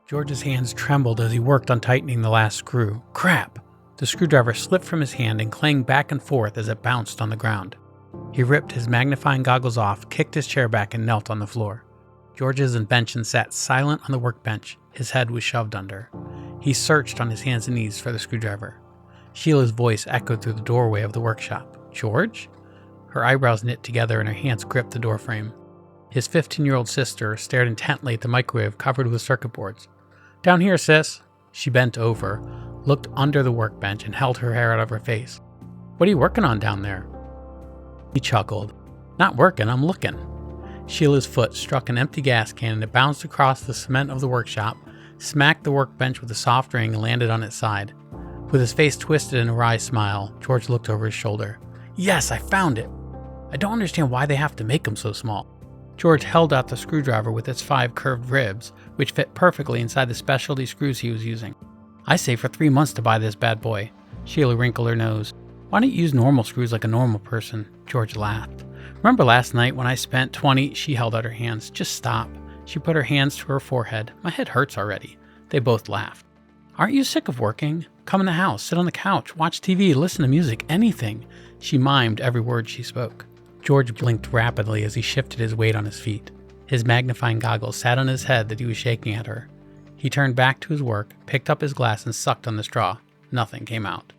George's hands trembled as he worked on tightening the last screw. Crap! The screwdriver slipped from his hand and clanged back and forth as it bounced on the ground. He ripped his magnifying goggles off, kicked his chair back, and knelt on the floor. George's invention sat silent on the workbench. His head was shoved under. He searched on his hands and knees for the screwdriver. Sheila's voice echoed through the doorway of the workshop. George? Her eyebrows knit together and her hands gripped the doorframe. His 15-year-old sister stared intently at the microwave covered with circuit boards. Down here, sis. She bent over, looked under the workbench, and held her hair out of her face. What are you working on down there? He chuckled. Not working, I'm looking. Sheila's foot struck an empty gas can and it bounced across the cement of the workshop, smacked the workbench with a soft ring, and landed on its side. With his face twisted in a wry smile, George looked over his shoulder. Yes, I found it. I don't understand why they have to make them so small. George held out the screwdriver with its 5 curved ribs, which fit perfectly inside the specialty screws he was using. I saved for 3 months to buy this bad boy. Sheila wrinkled her nose. Why don't you use normal screws like a normal person? George laughed. Remember last night when I spent 20? She held out her hands. Just stop. She put her hands to her forehead. My head hurts already. They both laughed. Aren't you sick of working? Come in the house, sit on the couch, watch TV, listen to music, anything. She mimed every word she spoke. George blinked rapidly as he shifted his weight on his feet. His magnifying goggles sat on his head that he was shaking at her. He turned back to his work, picked up his glass, and sucked on the straw. Nothing came out.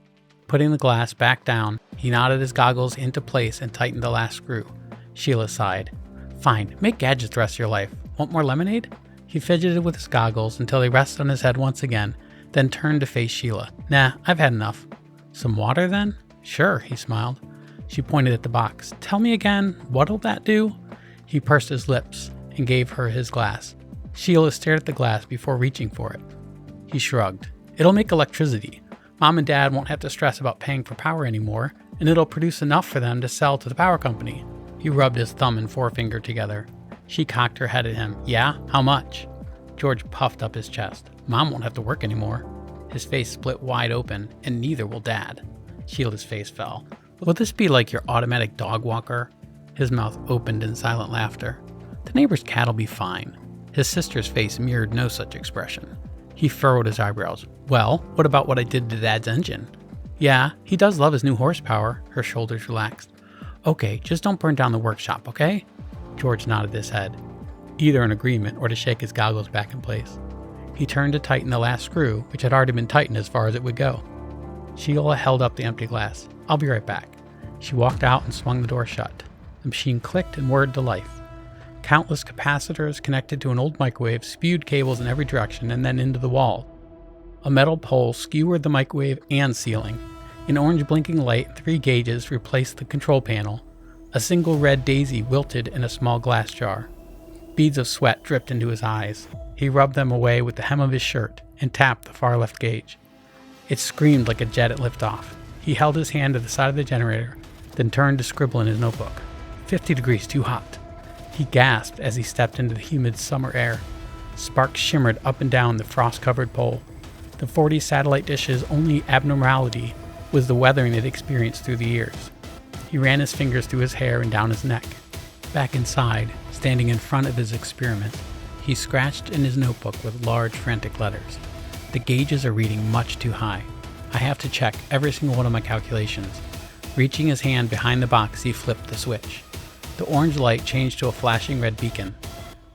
Putting the glass back down, he knotted his goggles into place and tightened the last screw. Sheila sighed. Fine, make gadgets the rest of your life. Want more lemonade? He fidgeted with his goggles until they rested on his head once again, then turned to face Sheila. Nah, I've had enough. Some water then? Sure, he smiled. She pointed at the box. Tell me again, what'll that do? He pursed his lips and gave her his glass. Sheila stared at the glass before reaching for it. He shrugged. It'll make electricity. Mom and Dad won't have to stress about paying for power anymore, and it'll produce enough for them to sell to the power company. He rubbed his thumb and forefinger together. She cocked her head at him. Yeah? How much? George puffed up his chest. Mom won't have to work anymore. His face split wide open, and neither will Dad. Sheila's face fell. Will this be like your automatic dog walker? His mouth opened in silent laughter. The neighbor's cat'll be fine. His sister's face mirrored no such expression. He furrowed his eyebrows. Well, what about what I did to Dad's engine? Yeah, he does love his new horsepower. Her shoulders relaxed. Okay, just don't burn down the workshop, okay? George nodded his head, either in agreement or to shake his goggles back in place. He turned to tighten the last screw, which had already been tightened as far as it would go. Sheila held up the empty glass. I'll be right back. She walked out and swung the door shut. The machine clicked and whirred to life. Countless capacitors connected to an old microwave spewed cables in every direction and then into the wall. A metal pole skewered the microwave and ceiling. An orange blinking light and 3 gauges replaced the control panel. A single red daisy wilted in a small glass jar. Beads of sweat dripped into his eyes. He rubbed them away with the hem of his shirt and tapped the far left gauge. It screamed like a jet at liftoff. He held his hand to the side of the generator, then turned to scribble in his notebook. 50 degrees too hot. He gasped as he stepped into the humid summer air. Sparks shimmered up and down the frost-covered pole. The 40 satellite dish's only abnormality was the weathering it experienced through the years. He ran his fingers through his hair and down his neck. Back inside, standing in front of his experiment, he scratched in his notebook with large, frantic letters. The gauges are reading much too high. I have to check every single one of my calculations. Reaching his hand behind the box, he flipped the switch. The orange light changed to a flashing red beacon.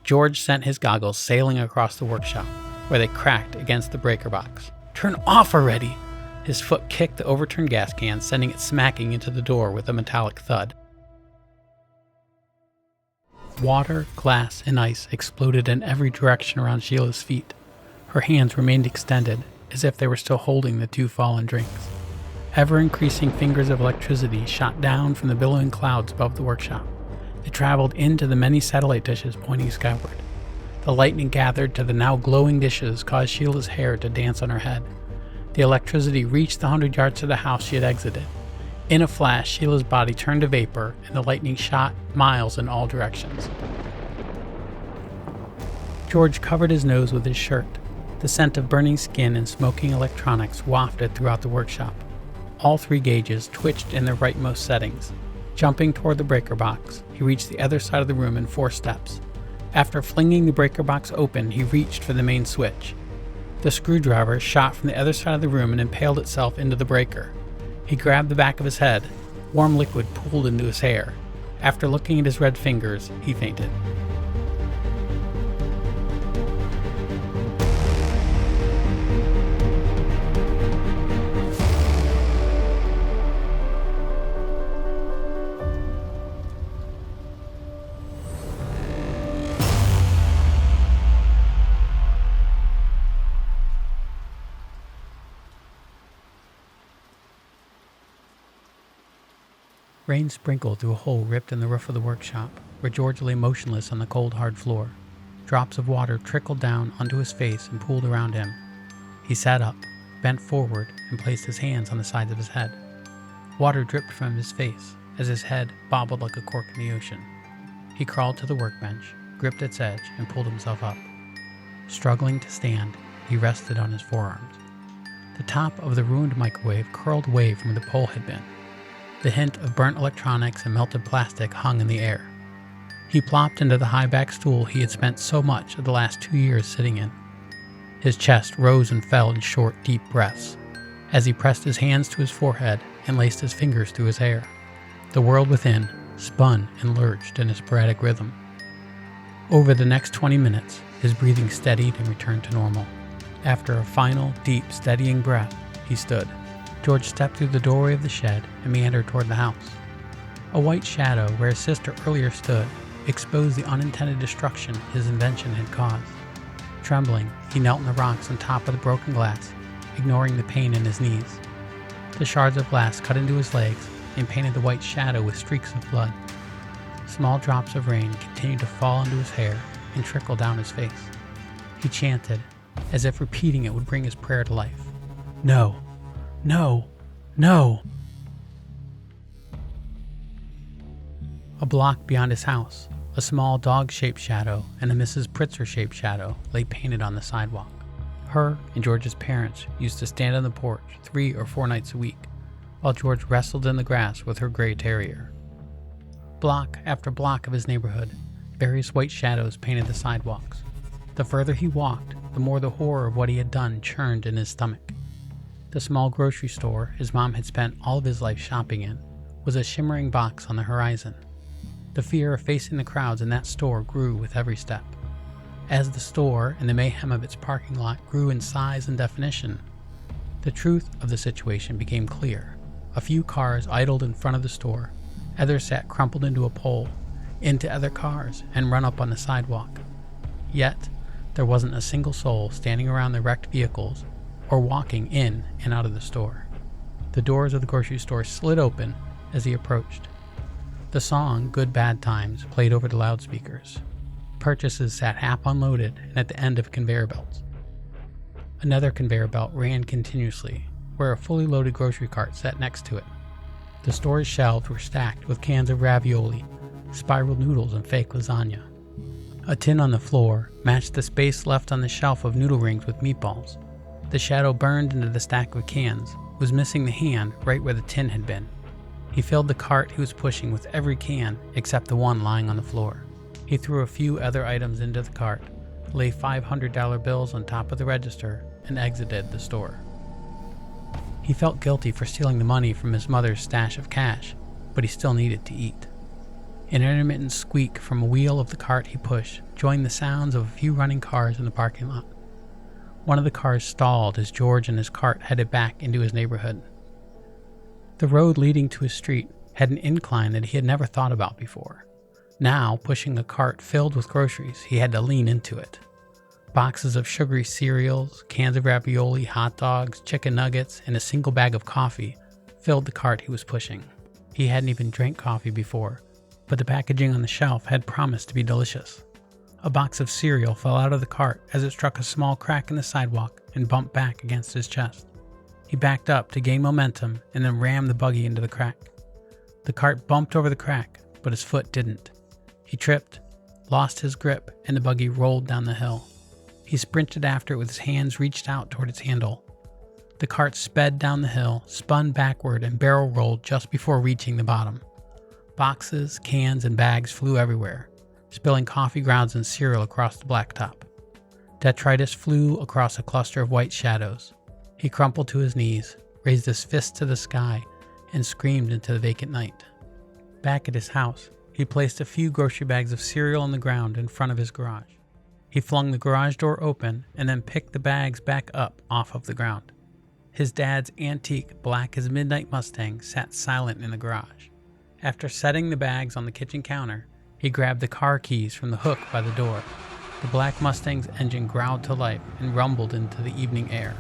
George sent his goggles sailing across the workshop, where they cracked against the breaker box. Turn off already! His foot kicked the overturned gas can, sending it smacking into the door with a metallic thud. Water, glass, and ice exploded in every direction around Sheila's feet. Her hands remained extended, as if they were still holding the 2 fallen drinks. Ever-increasing fingers of electricity shot down from the billowing clouds above the workshop. They traveled into the many satellite dishes pointing skyward. The lightning gathered to the now glowing dishes caused Sheila's hair to dance on her head. The electricity reached the 100 yards to the house she had exited. In a flash, Sheila's body turned to vapor, and the lightning shot miles in all directions. George covered his nose with his shirt. The scent of burning skin and smoking electronics wafted throughout the workshop. All 3 gauges twitched in their rightmost settings. Jumping toward the breaker box, he reached the other side of the room in 4 steps. After flinging the breaker box open, he reached for the main switch. The screwdriver shot from the other side of the room and impaled itself into the breaker. He grabbed the back of his head. Warm liquid pooled into his hair. After looking at his red fingers, he fainted. Rain sprinkled through a hole ripped in the roof of the workshop, where George lay motionless on the cold, hard floor. Drops of water trickled down onto his face and pooled around him. He sat up, bent forward, and placed his hands on the sides of his head. Water dripped from his face as his head bobbled like a cork in the ocean. He crawled to the workbench, gripped its edge, and pulled himself up. Struggling to stand, he rested on his forearms. The top of the ruined microwave curled away from where the pole had been. The hint of burnt electronics and melted plastic hung in the air. He plopped into the high-back stool he had spent so much of the last 2 years sitting in. His chest rose and fell in short, deep breaths as he pressed his hands to his forehead and laced his fingers through his hair. The world within spun and lurched in a sporadic rhythm. Over the next 20 minutes, his breathing steadied and returned to normal. After a final, deep, steadying breath, he stood. George stepped through the doorway of the shed and meandered toward the house. A white shadow where his sister earlier stood exposed the unintended destruction his invention had caused. Trembling, he knelt in the rocks on top of the broken glass, ignoring the pain in his knees. The shards of glass cut into his legs and painted the white shadow with streaks of blood. Small drops of rain continued to fall into his hair and trickle down his face. He chanted, as if repeating it would bring his prayer to life. No. No! No! A block beyond his house, a small dog-shaped shadow and a Mrs. Pritzer-shaped shadow lay painted on the sidewalk. Her and George's parents used to stand on the porch 3 or 4 nights a week, while George wrestled in the grass with her gray terrier. Block after block of his neighborhood, various white shadows painted the sidewalks. The further he walked, the more the horror of what he had done churned in his stomach. The small grocery store his mom had spent all of his life shopping in was a shimmering box on the horizon. The fear of facing the crowds in that store grew with every step. As the store and the mayhem of its parking lot grew in size and definition, the truth of the situation became clear. A few cars idled in front of the store, others sat crumpled into a pole, into other cars, and run up on the sidewalk. Yet, there wasn't a single soul standing around the wrecked vehicles or walking in and out of the store. The doors of the grocery store slid open as he approached. The song Good Bad Times played over the loudspeakers. Purchases sat half unloaded and at the end of conveyor belts. Another conveyor belt ran continuously, where a fully loaded grocery cart sat next to it. The store's shelves were stacked with cans of ravioli, spiraled noodles, and fake lasagna. A tin on the floor matched the space left on the shelf of noodle rings with meatballs. The shadow burned into the stack of cans, was missing the hand right where the tin had been. He filled the cart he was pushing with every can except the one lying on the floor. He threw a few other items into the cart, lay $500 bills on top of the register, and exited the store. He felt guilty for stealing the money from his mother's stash of cash, but he still needed to eat. An intermittent squeak from a wheel of the cart he pushed joined the sounds of a few running cars in the parking lot. One of the cars stalled as George and his cart headed back into his neighborhood. The road leading to his street had an incline that he had never thought about before. Now, pushing a cart filled with groceries, he had to lean into it. Boxes of sugary cereals, cans of ravioli, hot dogs, chicken nuggets, and a single bag of coffee filled the cart he was pushing. He hadn't even drank coffee before, but the packaging on the shelf had promised to be delicious. A box of cereal fell out of the cart as it struck a small crack in the sidewalk and bumped back against his chest. He backed up to gain momentum and then rammed the buggy into the crack. The cart bumped over the crack, but his foot didn't. He tripped, lost his grip, and the buggy rolled down the hill. He sprinted after it with his hands reached out toward its handle. The cart sped down the hill, spun backward, and barrel rolled just before reaching the bottom. Boxes, cans, and bags flew everywhere, spilling coffee grounds and cereal across the blacktop. Detritus flew across a cluster of white shadows. He crumpled to his knees, raised his fist to the sky, and screamed into the vacant night. Back at his house, he placed a few grocery bags of cereal on the ground in front of his garage. He flung the garage door open and then picked the bags back up off of the ground. His dad's antique black as midnight Mustang sat silent in the garage. After setting the bags on the kitchen counter, he grabbed the car keys from the hook by the door. The black Mustang's engine growled to life and rumbled into the evening air.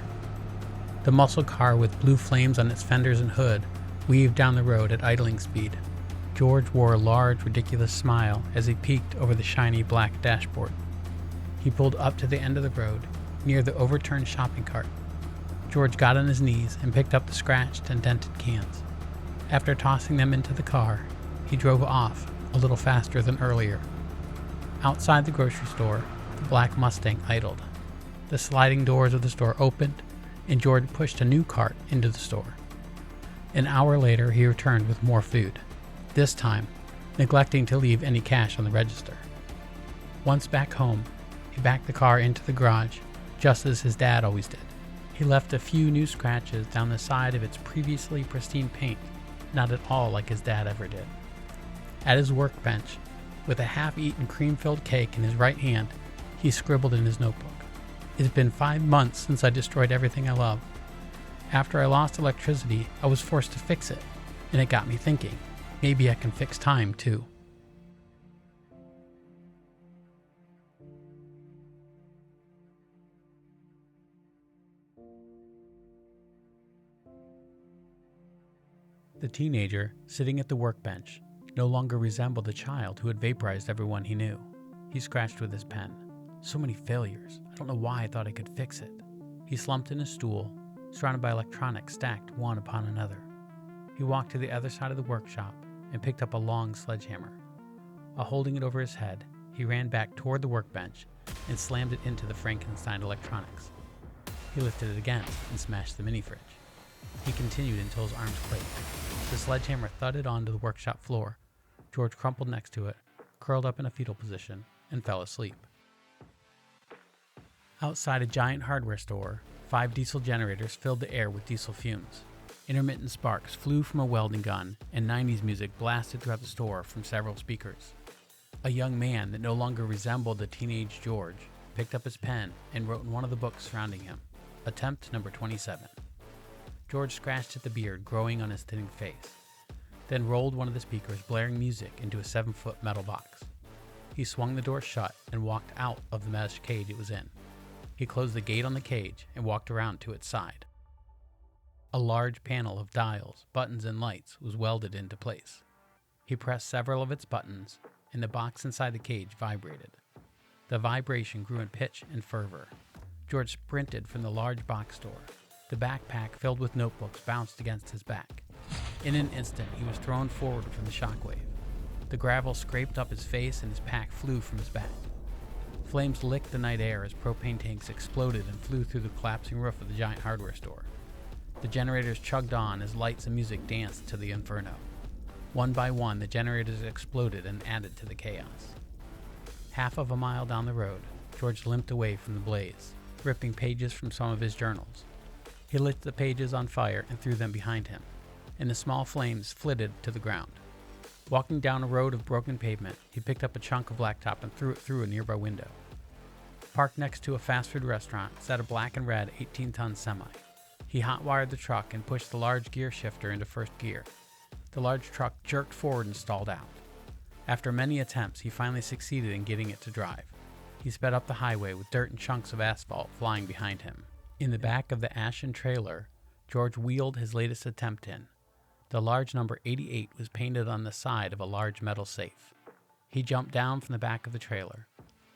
The muscle car with blue flames on its fenders and hood weaved down the road at idling speed. George wore a large, ridiculous smile as he peeked over the shiny black dashboard. He pulled up to the end of the road, near the overturned shopping cart. George got on his knees and picked up the scratched and dented cans. After tossing them into the car, he drove off a little faster than earlier. Outside the grocery store, the black Mustang idled. The sliding doors of the store opened, and George pushed a new cart into the store. An hour later, he returned with more food, this time neglecting to leave any cash on the register. Once back home, he backed the car into the garage, just as his dad always did. He left a few new scratches down the side of its previously pristine paint, not at all like his dad ever did. At his workbench, with a half-eaten cream-filled cake in his right hand, he scribbled in his notebook. "It's been 5 months since I destroyed everything I love. After I lost electricity, I was forced to fix it, and it got me thinking, maybe I can fix time too." The teenager, sitting at the workbench, no longer resembled the child who had vaporized everyone he knew. He scratched with his pen. "So many failures. I don't know why I thought I could fix it." He slumped in his stool, surrounded by electronics stacked one upon another. He walked to the other side of the workshop and picked up a long sledgehammer. While holding it over his head, he ran back toward the workbench and slammed it into the Frankenstein electronics. He lifted it again and smashed the mini-fridge. He continued until his arms quaked. The sledgehammer thudded onto the workshop floor. George crumpled next to it, curled up in a fetal position, and fell asleep. Outside a giant hardware store, 5 diesel generators filled the air with diesel fumes. Intermittent sparks flew from a welding gun, and 90s music blasted throughout the store from several speakers. A young man that no longer resembled the teenage George picked up his pen and wrote in one of the books surrounding him, "Attempt number 27. George scratched at the beard growing on his thinning face, then rolled one of the speakers blaring music into a 7-foot metal box. He swung the door shut and walked out of the mesh cage it was in. He closed the gate on the cage and walked around to its side. A large panel of dials, buttons, and lights was welded into place. He pressed several of its buttons, and the box inside the cage vibrated. The vibration grew in pitch and fervor. George sprinted from the large box door. The backpack filled with notebooks bounced against his back. In an instant, he was thrown forward from the shockwave. The gravel scraped up his face and his pack flew from his back. Flames licked the night air as propane tanks exploded and flew through the collapsing roof of the giant hardware store. The generators chugged on as lights and music danced to the inferno. One by one, the generators exploded and added to the chaos. Half of a mile down the road, George limped away from the blaze, ripping pages from some of his journals. He lit the pages on fire and threw them behind him, and the small flames flitted to the ground. Walking down a road of broken pavement, he picked up a chunk of blacktop and threw it through a nearby window. Parked next to a fast food restaurant sat a black and red 18-ton semi. He hot-wired the truck and pushed the large gear shifter into first gear. The large truck jerked forward and stalled out. After many attempts, he finally succeeded in getting it to drive. He sped up the highway with dirt and chunks of asphalt flying behind him. In the back of the ashen trailer, George wheeled his latest attempt in. The large number 88 was painted on the side of a large metal safe. He jumped down from the back of the trailer,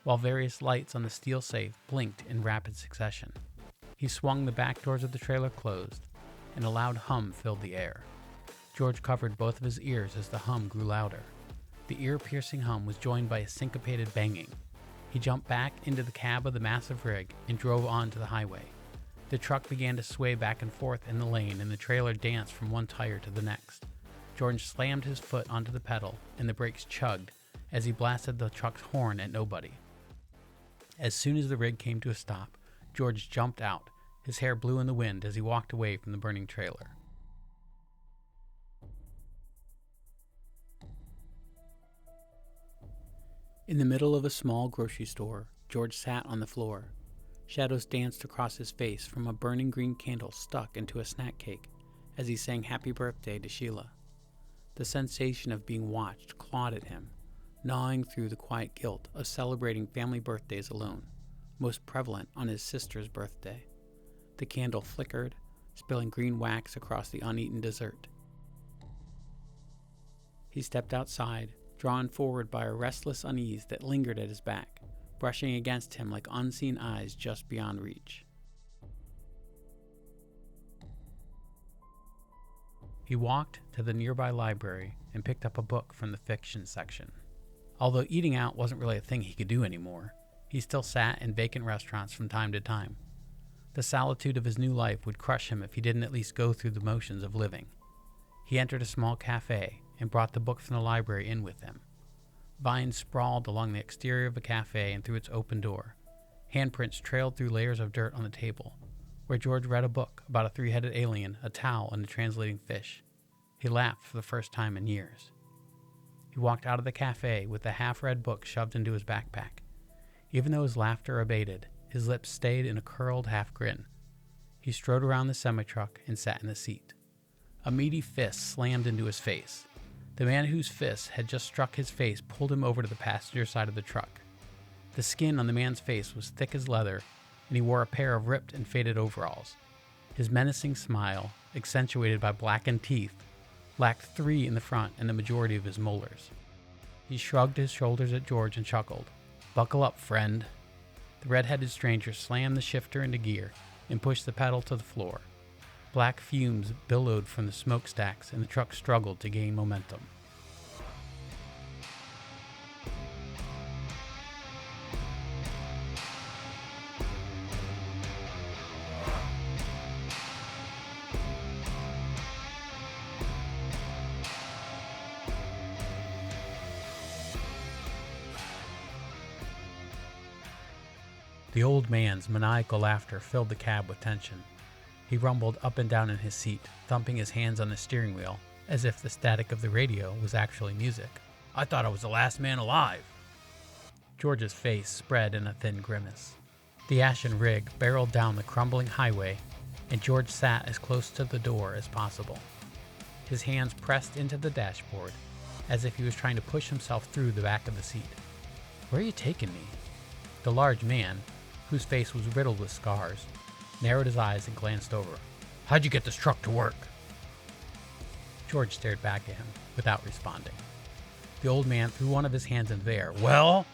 while various lights on the steel safe blinked in rapid succession. He swung the back doors of the trailer closed, and a loud hum filled the air. George covered both of his ears as the hum grew louder. The ear-piercing hum was joined by a syncopated banging. He jumped back into the cab of the massive rig and drove onto the highway. The truck began to sway back and forth in the lane, and the trailer danced from one tire to the next. George slammed his foot onto the pedal, and the brakes chugged as he blasted the truck's horn at nobody. As soon as the rig came to a stop, George jumped out. His hair blew in the wind as he walked away from the burning trailer. In the middle of a small grocery store, George sat on the floor. Shadows danced across his face from a burning green candle stuck into a snack cake as he sang Happy Birthday to Sheila. The sensation of being watched clawed at him, gnawing through the quiet guilt of celebrating family birthdays alone, most prevalent on his sister's birthday. The candle flickered, spilling green wax across the uneaten dessert. He stepped outside, drawn forward by a restless unease that lingered at his back, brushing against him like unseen eyes just beyond reach. He walked to the nearby library and picked up a book from the fiction section. Although eating out wasn't really a thing he could do anymore, he still sat in vacant restaurants from time to time. The solitude of his new life would crush him if he didn't at least go through the motions of living. He entered a small cafe and brought the book from the library in with him. Vines sprawled along the exterior of the cafe and through its open door. Handprints trailed through layers of dirt on the table, where George read a book about a three-headed alien, a towel, and a translating fish. He laughed for the first time in years. He walked out of the cafe with the half-read book shoved into his backpack. Even though his laughter abated, his lips stayed in a curled half-grin. He strode around the semi-truck and sat in the seat. A meaty fist slammed into his face. The man whose fist had just struck his face pulled him over to the passenger side of the truck. The skin on the man's face was thick as leather, and he wore a pair of ripped and faded overalls. His menacing smile, accentuated by blackened teeth, lacked 3 in the front and the majority of his molars. He shrugged his shoulders at George and chuckled. "Buckle up, friend." The red-headed stranger slammed the shifter into gear and pushed the pedal to the floor. Black fumes billowed from the smokestacks, and the truck struggled to gain momentum. The old man's maniacal laughter filled the cab with tension. He rumbled up and down in his seat, thumping his hands on the steering wheel, as if the static of the radio was actually music. "I thought I was the last man alive." George's face spread in a thin grimace. The ashen rig barreled down the crumbling highway, and George sat as close to the door as possible. His hands pressed into the dashboard, as if he was trying to push himself through the back of the seat. "Where are you taking me?" The large man, whose face was riddled with scars, narrowed his eyes and glanced over. "How'd you get this truck to work?" George stared back at him, without responding. The old man threw one of his hands in the air. "Well?"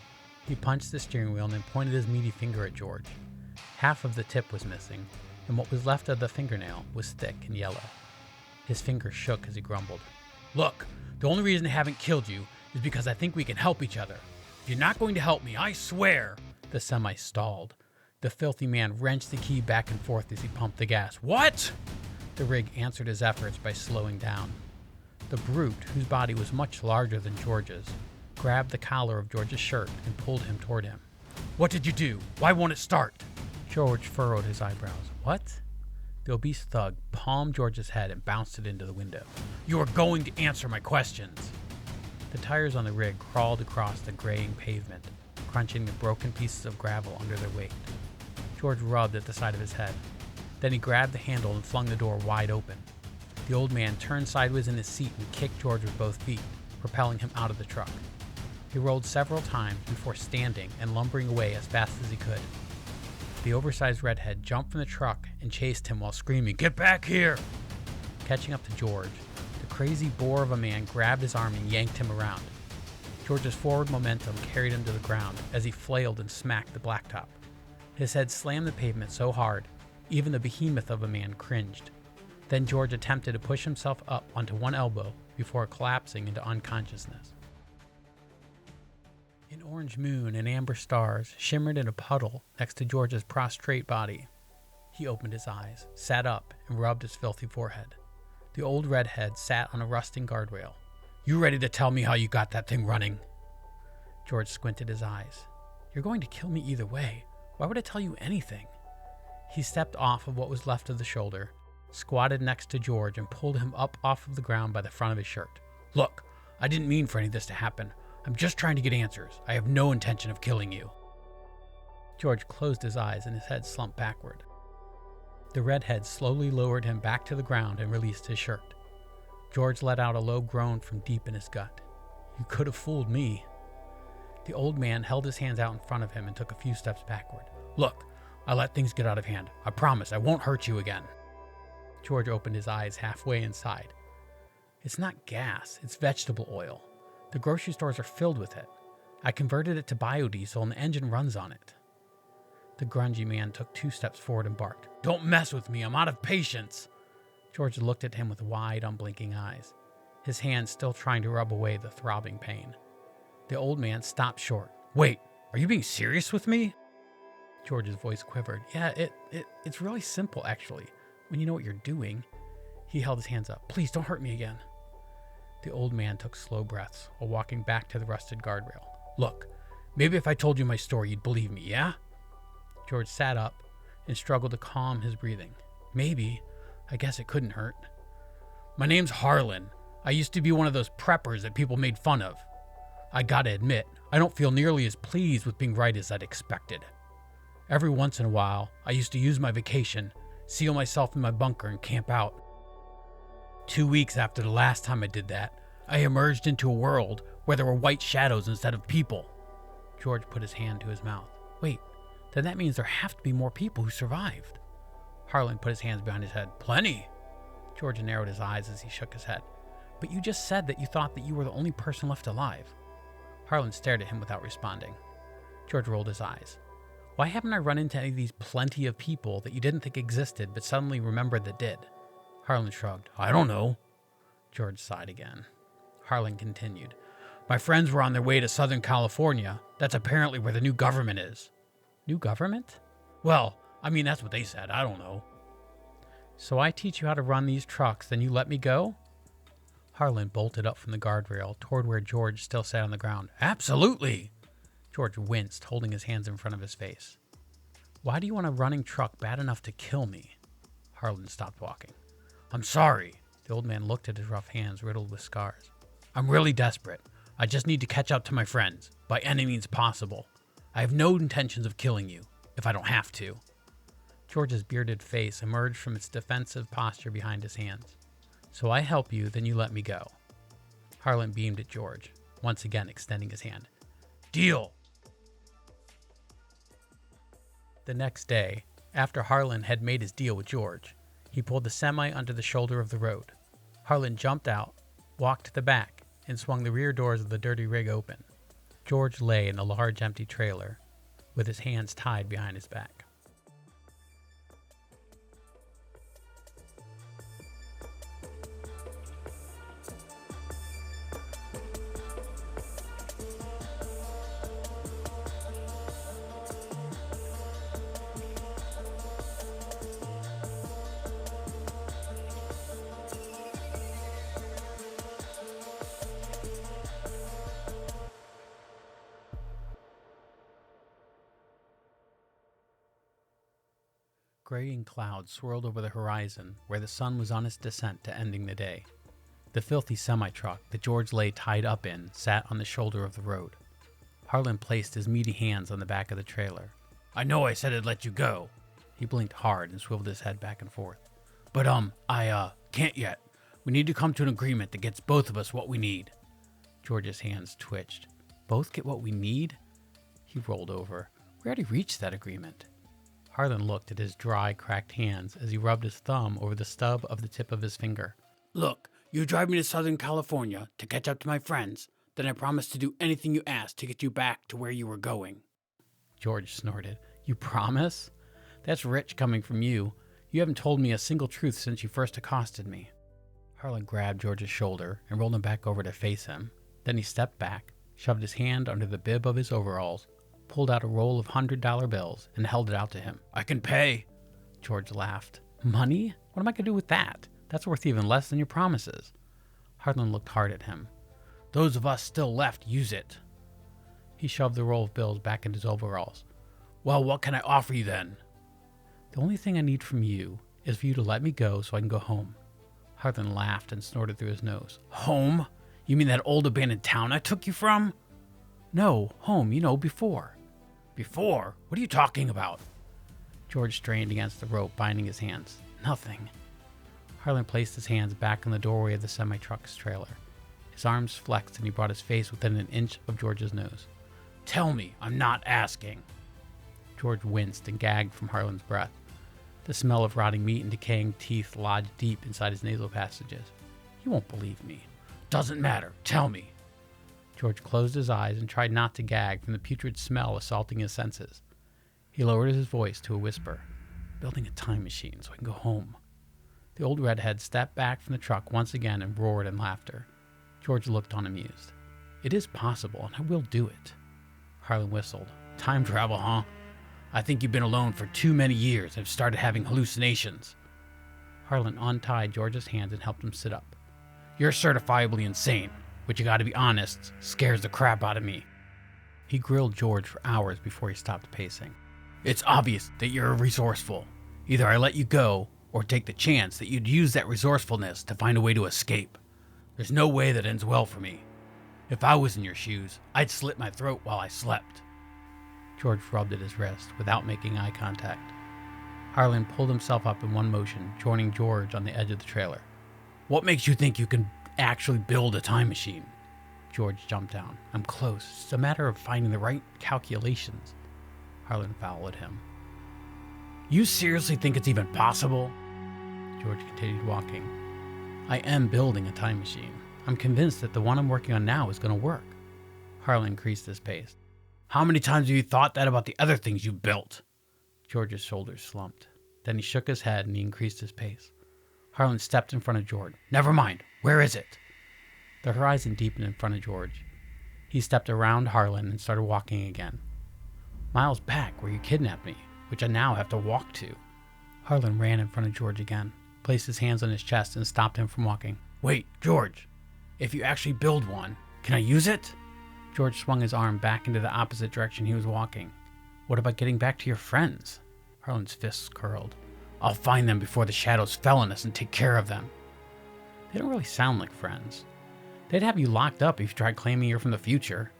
He punched the steering wheel and then pointed his meaty finger at George. Half of the tip was missing, and what was left of the fingernail was thick and yellow. His finger shook as he grumbled. "Look, the only reason I haven't killed you is because I think we can help each other. If you're not going to help me, I swear." The semi stalled. The filthy man wrenched the key back and forth as he pumped the gas. "What?" The rig answered his efforts by slowing down. The brute, whose body was much larger than George's, grabbed the collar of George's shirt and pulled him toward him. "What did you do? Why won't it start?" George furrowed his eyebrows. "What?" The obese thug palmed George's head and bounced it into the window. "You are going to answer my questions." The tires on the rig crawled across the graying pavement, crunching the broken pieces of gravel under their weight. George rubbed at the side of his head. Then he grabbed the handle and flung the door wide open. The old man turned sideways in his seat and kicked George with both feet, propelling him out of the truck. He rolled several times before standing and lumbering away as fast as he could. The oversized redhead jumped from the truck and chased him while screaming, "Get back here!" Catching up to George, the crazy boar of a man grabbed his arm and yanked him around. George's forward momentum carried him to the ground as he flailed and smacked the blacktop. His head slammed the pavement so hard, even the behemoth of a man cringed. Then George attempted to push himself up onto one elbow before collapsing into unconsciousness. An orange moon and amber stars shimmered in a puddle next to George's prostrate body. He opened his eyes, sat up, and rubbed his filthy forehead. The old redhead sat on a rusting guardrail. "You ready to tell me how you got that thing running?" George squinted his eyes. You're going to kill me either way. Why would I tell you anything? He stepped off of what was left of the shoulder, squatted next to George, and pulled him up off of the ground by the front of his shirt. Look, I didn't mean for any of this to happen. I'm just trying to get answers. I have no intention of killing you. George closed his eyes and his head slumped backward. The redhead slowly lowered him back to the ground and released his shirt. George let out a low groan from deep in his gut. You could have fooled me. The old man held his hands out in front of him and took a few steps backward. Look, I let things get out of hand. I promise I won't hurt you again. George opened his eyes halfway inside. It's not gas, it's vegetable oil. The grocery stores are filled with it. I converted it to biodiesel and the engine runs on it. The grungy man took 2 steps forward and barked. Don't mess with me, I'm out of patience. George looked at him with wide, unblinking eyes, his hands still trying to rub away the throbbing pain. The old man stopped short. Wait, are you being serious with me? George's voice quivered. Yeah, it's really simple, actually, when you know what you're doing. He held his hands up. Please don't hurt me again. The old man took slow breaths while walking back to the rusted guardrail. Look, maybe if I told you my story, you'd believe me, yeah? George sat up and struggled to calm his breathing. Maybe. I guess it couldn't hurt. My name's Harlan. I used to be one of those preppers that people made fun of. I gotta admit, I don't feel nearly as pleased with being right as I'd expected. Every once in a while, I used to use my vacation, seal myself in my bunker, and camp out. 2 weeks after the last time I did that, I emerged into a world where there were white shadows instead of people. George put his hand to his mouth. Wait, then that means there have to be more people who survived. Harlan put his hands behind his head. Plenty. George narrowed his eyes as he shook his head. But you just said that you thought that you were the only person left alive. Harlan stared at him without responding. George rolled his eyes. Why haven't I run into any of these plenty of people that you didn't think existed but suddenly remembered that did? Harlan shrugged. I don't know. George sighed again. Harlan continued. My friends were on their way to Southern California. That's apparently where the new government is. New government? Well, I mean, that's what they said. I don't know. So I teach you how to run these trucks, then you let me go? Harlan bolted up from the guardrail toward where George still sat on the ground. Absolutely! George winced, holding his hands in front of his face. Why do you want a running truck bad enough to kill me? Harlan stopped walking. I'm sorry. The old man looked at his rough hands riddled with scars. I'm really desperate. I just need to catch up to my friends, by any means possible. I have no intentions of killing you, if I don't have to. George's bearded face emerged from its defensive posture behind his hands. So I help you, then you let me go. Harlan beamed at George, once again extending his hand. Deal! The next day, after Harlan had made his deal with George, he pulled the semi onto the shoulder of the road. Harlan jumped out, walked to the back, and swung the rear doors of the dirty rig open. George lay in the large empty trailer, with his hands tied behind his back. Graying clouds swirled over the horizon where the sun was on its descent to ending the day. The filthy semi-truck that George lay tied up in sat on the shoulder of the road. Harlan placed his meaty hands on the back of the trailer. I know I said I'd let you go. He blinked hard and swiveled his head back and forth. But I can't yet. We need to come to an agreement that gets both of us what we need. George's hands twitched. Both get what we need? He rolled over. We already reached that agreement. Harlan looked at his dry, cracked hands as he rubbed his thumb over the stub of the tip of his finger. Look, you drive me to Southern California to catch up to my friends, then I promise to do anything you ask to get you back to where you were going. George snorted. You promise? That's rich coming from you. You haven't told me a single truth since you first accosted me. Harlan grabbed George's shoulder and rolled him back over to face him. Then he stepped back, shoved his hand under the bib of his overalls, pulled out a roll of $100 bills, and held it out to him. I can pay. George laughed. Money? What am I going to do with that? That's worth even less than your promises. Harlan looked hard at him. Those of us still left use it. He shoved the roll of bills back into his overalls. Well, what can I offer you then? The only thing I need from you is for you to let me go so I can go home. Harlan laughed and snorted through his nose. Home? You mean that old abandoned town I took you from? No, home, before. Before? What are you talking about? George strained against the rope, binding his hands. Nothing. Harlan placed his hands back in the doorway of the semi-truck's trailer. His arms flexed and he brought his face within an inch of George's nose. Tell me, I'm not asking. George winced and gagged from Harlan's breath. The smell of rotting meat and decaying teeth lodged deep inside his nasal passages. You won't believe me. Doesn't matter. Tell me. George closed his eyes and tried not to gag from the putrid smell assaulting his senses. He lowered his voice to a whisper. Building a time machine so I can go home. The old redhead stepped back from the truck once again and roared in laughter. George looked on amused. It is possible, and I will do it. Harlan whistled. Time travel, huh? I think you've been alone for too many years and have started having hallucinations. Harlan untied George's hands and helped him sit up. You're certifiably insane, which you gotta be honest, scares the crap out of me. He grilled George for hours before he stopped pacing. It's obvious that you're resourceful. Either I let you go, or take the chance that you'd use that resourcefulness to find a way to escape. There's no way that ends well for me. If I was in your shoes, I'd slit my throat while I slept. George rubbed at his wrist without making eye contact. Harlan pulled himself up in one motion, joining George on the edge of the trailer. What makes you think you can actually build a time machine? George jumped down. I'm close. It's a matter of finding the right calculations. Harlan followed him. You seriously think it's even possible? George continued walking. I am building a time machine. I'm convinced that the one I'm working on now is going to work. Harlan increased his pace. How many times have you thought that about the other things you built? George's shoulders slumped. Then he shook his head and he increased his pace. Harlan stepped in front of George. Never mind. Where is it? The horizon deepened in front of George. He stepped around Harlan and started walking again. Miles back where you kidnapped me, which I now have to walk to. Harlan ran in front of George again, placed his hands on his chest and stopped him from walking. Wait, George. If you actually build one, can I use it? George swung his arm back into the opposite direction he was walking. What about getting back to your friends? Harlan's fists curled. I'll find them before the shadows fell on us and take care of them. They don't really sound like friends. They'd have you locked up if you tried claiming you're from the future.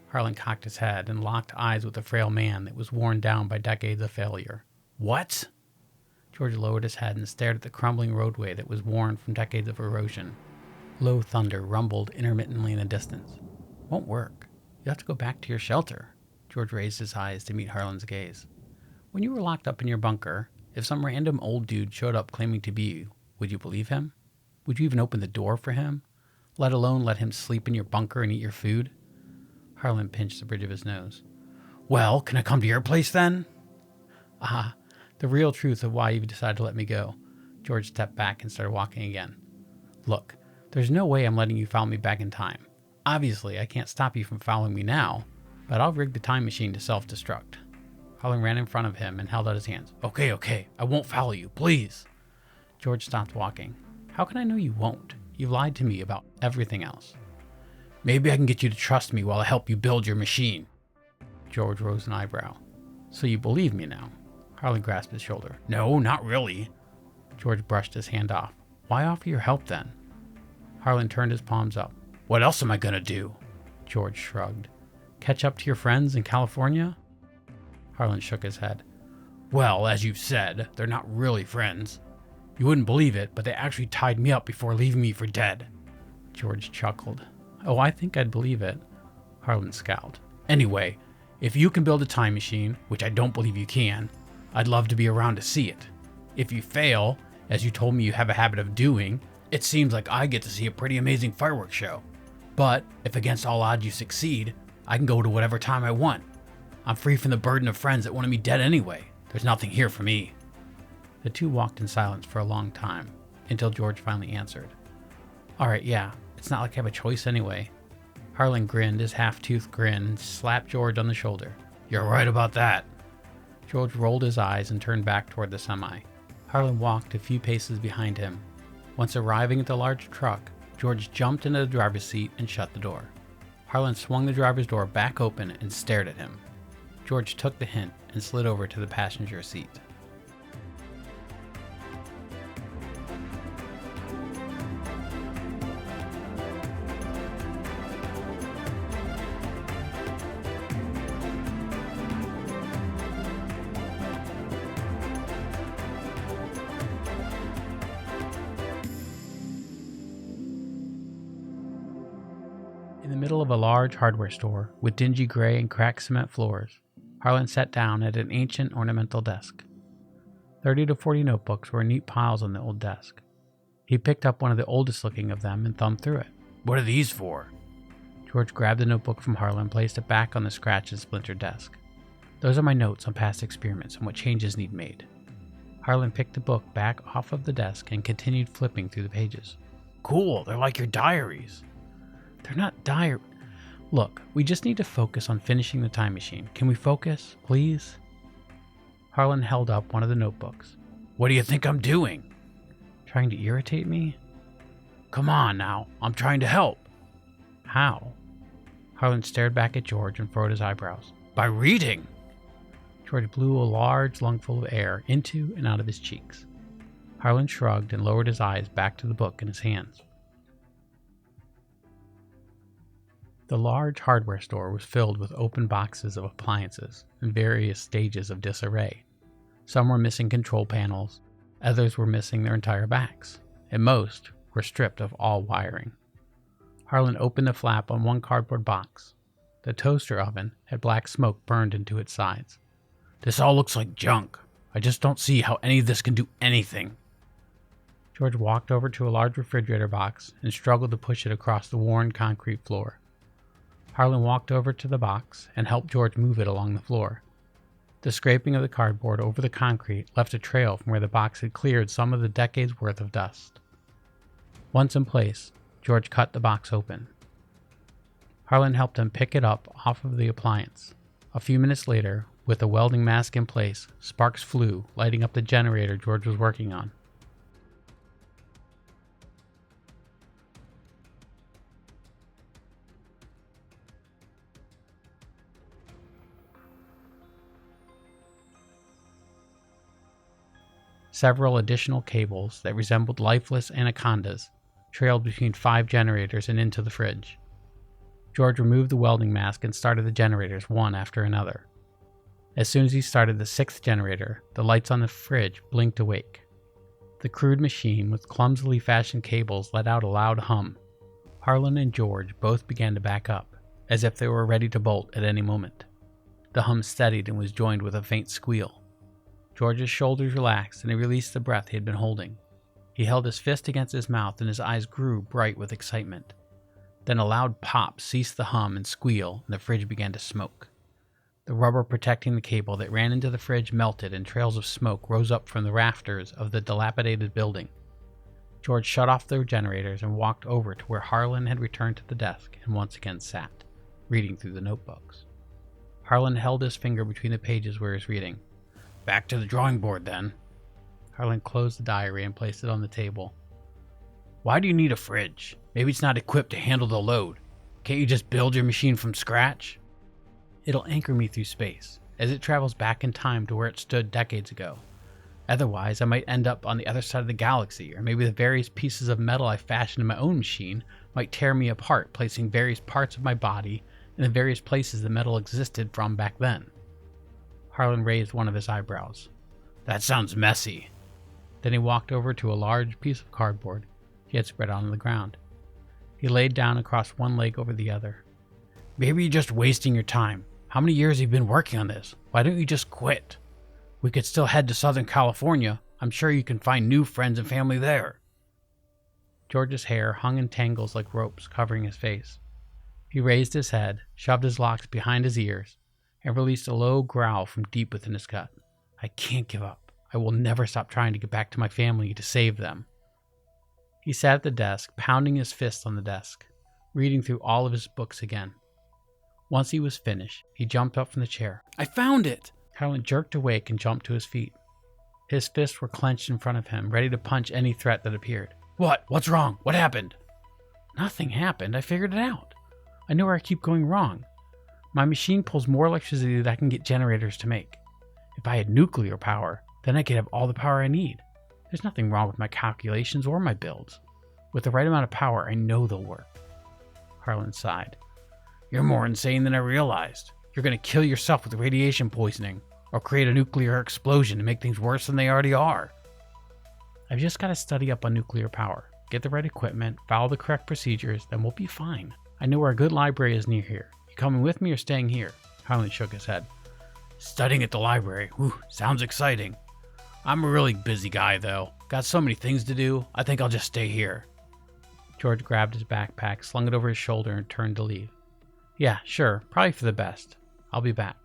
Harlan cocked his head and locked eyes with the frail man that was worn down by decades of failure. What? George lowered his head and stared at the crumbling roadway that was worn from decades of erosion. Low thunder rumbled intermittently in the distance. Won't work. You have to go back to your shelter. George raised his eyes to meet Harlan's gaze. When you were locked up in your bunker, if some random old dude showed up claiming to be you, would you believe him? Would you even open the door for him? Let alone let him sleep in your bunker and eat your food? Harlan pinched the bridge of his nose. Well, can I come to your place then? The real truth of why you've decided to let me go. George stepped back and started walking again. Look, there's no way I'm letting you follow me back in time. Obviously, I can't stop you from following me now, but I'll rig the time machine to self-destruct. Harlan ran in front of him and held out his hands. Okay, I won't follow you, please. George stopped walking. How can I know you won't? You've lied to me about everything else. Maybe I can get you to trust me while I help you build your machine. George rose an eyebrow. So you believe me now? Harlan grasped his shoulder. No, not really. George brushed his hand off. Why offer your help then? Harlan turned his palms up. What else am I gonna do? George shrugged. Catch up to your friends in California? Harlan shook his head. Well, as you've said, they're not really friends. You wouldn't believe it, but they actually tied me up before leaving me for dead. George chuckled. Oh, I think I'd believe it. Harlan scowled. Anyway, if you can build a time machine, which I don't believe you can, I'd love to be around to see it. If you fail, as you told me you have a habit of doing, it seems like I get to see a pretty amazing fireworks show. But if against all odds you succeed, I can go to whatever time I want. I'm free from the burden of friends that wanted me dead anyway. There's nothing here for me. The two walked in silence for a long time, until George finally answered. Alright, yeah, it's not like I have a choice anyway. Harlan grinned his half-toothed grin and slapped George on the shoulder. You're right about that. George rolled his eyes and turned back toward the semi. Harlan walked a few paces behind him. Once arriving at the large truck, George jumped into the driver's seat and shut the door. Harlan swung the driver's door back open and stared at him. George took the hint and slid over to the passenger seat. In the middle of a large hardware store with dingy gray and cracked cement floors, Harlan sat down at an ancient ornamental desk. 30 to 40 notebooks were in neat piles on the old desk. He picked up one of the oldest looking of them and thumbed through it. "What are these for?" George grabbed the notebook from Harlan and placed it back on the scratched and splintered desk. "Those are my notes on past experiments and what changes need made." Harlan picked the book back off of the desk and continued flipping through the pages. "Cool, they're like your diaries." "They're not Look, we just need to focus on finishing the time machine. Can we focus, please?" Harlan held up one of the notebooks. "What do you think I'm doing?" "Trying to irritate me?" "Come on now, I'm trying to help." "How?" Harlan stared back at George and furrowed his eyebrows. "By reading." George blew a large lungful of air into and out of his cheeks. Harlan shrugged and lowered his eyes back to the book in his hands. The large hardware store was filled with open boxes of appliances in various stages of disarray. Some were missing control panels, others were missing their entire backs, and most were stripped of all wiring. Harlan opened the flap on one cardboard box. The toaster oven had black smoke burned into its sides. "This all looks like junk. I just don't see how any of this can do anything." George walked over to a large refrigerator box and struggled to push it across the worn concrete floor. Harlan walked over to the box and helped George move it along the floor. The scraping of the cardboard over the concrete left a trail from where the box had cleared some of the decades' worth of dust. Once in place, George cut the box open. Harlan helped him pick it up off of the appliance. A few minutes later, with the welding mask in place, sparks flew, lighting up the generator George was working on. Several additional cables that resembled lifeless anacondas trailed between 5 generators and into the fridge. George removed the welding mask and started the generators one after another. As soon as he started the 6th generator, the lights on the fridge blinked awake. The crude machine with clumsily fashioned cables let out a loud hum. Harlan and George both began to back up, as if they were ready to bolt at any moment. The hum steadied and was joined with a faint squeal. George's shoulders relaxed and he released the breath he had been holding. He held his fist against his mouth and his eyes grew bright with excitement. Then a loud pop ceased the hum and squeal and the fridge began to smoke. The rubber protecting the cable that ran into the fridge melted and trails of smoke rose up from the rafters of the dilapidated building. George shut off the generators and walked over to where Harlan had returned to the desk and once again sat, reading through the notebooks. Harlan held his finger between the pages where he was reading. "Back to the drawing board, then." Harlan closed the diary and placed it on the table. "Why do you need a fridge? Maybe it's not equipped to handle the load. Can't you just build your machine from scratch?" "It'll anchor me through space, as it travels back in time to where it stood decades ago. Otherwise, I might end up on the other side of the galaxy, or maybe the various pieces of metal I fashioned in my own machine might tear me apart, placing various parts of my body in the various places the metal existed from back then." Harlan raised one of his eyebrows. "That sounds messy." Then he walked over to a large piece of cardboard he had spread on the ground. He laid down across one leg over the other. "Maybe you're just wasting your time. How many years have you been working on this? Why don't you just quit? We could still head to Southern California. I'm sure you can find new friends and family there." George's hair hung in tangles like ropes covering his face. He raised his head, shoved his locks behind his ears, and released a low growl from deep within his gut. "I can't give up. I will never stop trying to get back to my family to save them." He sat at the desk, pounding his fist on the desk, reading through all of his books again. Once he was finished, he jumped up from the chair. "I found it!" Harlan jerked awake and jumped to his feet. His fists were clenched in front of him, ready to punch any threat that appeared. "What? What's wrong? What happened?" "Nothing happened. I figured it out." I know where I keep going wrong. My machine pulls more electricity than I can get generators to make. If I had nuclear power, then I could have all the power I need. There's nothing wrong with my calculations or my builds. With the right amount of power, I know they'll work. Harlan sighed. You're more insane than I realized. You're going to kill yourself with radiation poisoning, or create a nuclear explosion to make things worse than they already are. I've just got to study up on nuclear power, get the right equipment, follow the correct procedures, then we'll be fine. I know where a good library is near here. You coming with me or staying here? Harlan shook his head. Studying at the library. Whew, sounds exciting. I'm a really busy guy, though. Got so many things to do, I think I'll just stay here. George grabbed his backpack, slung it over his shoulder, and turned to leave. Yeah, sure, probably for the best. I'll be back.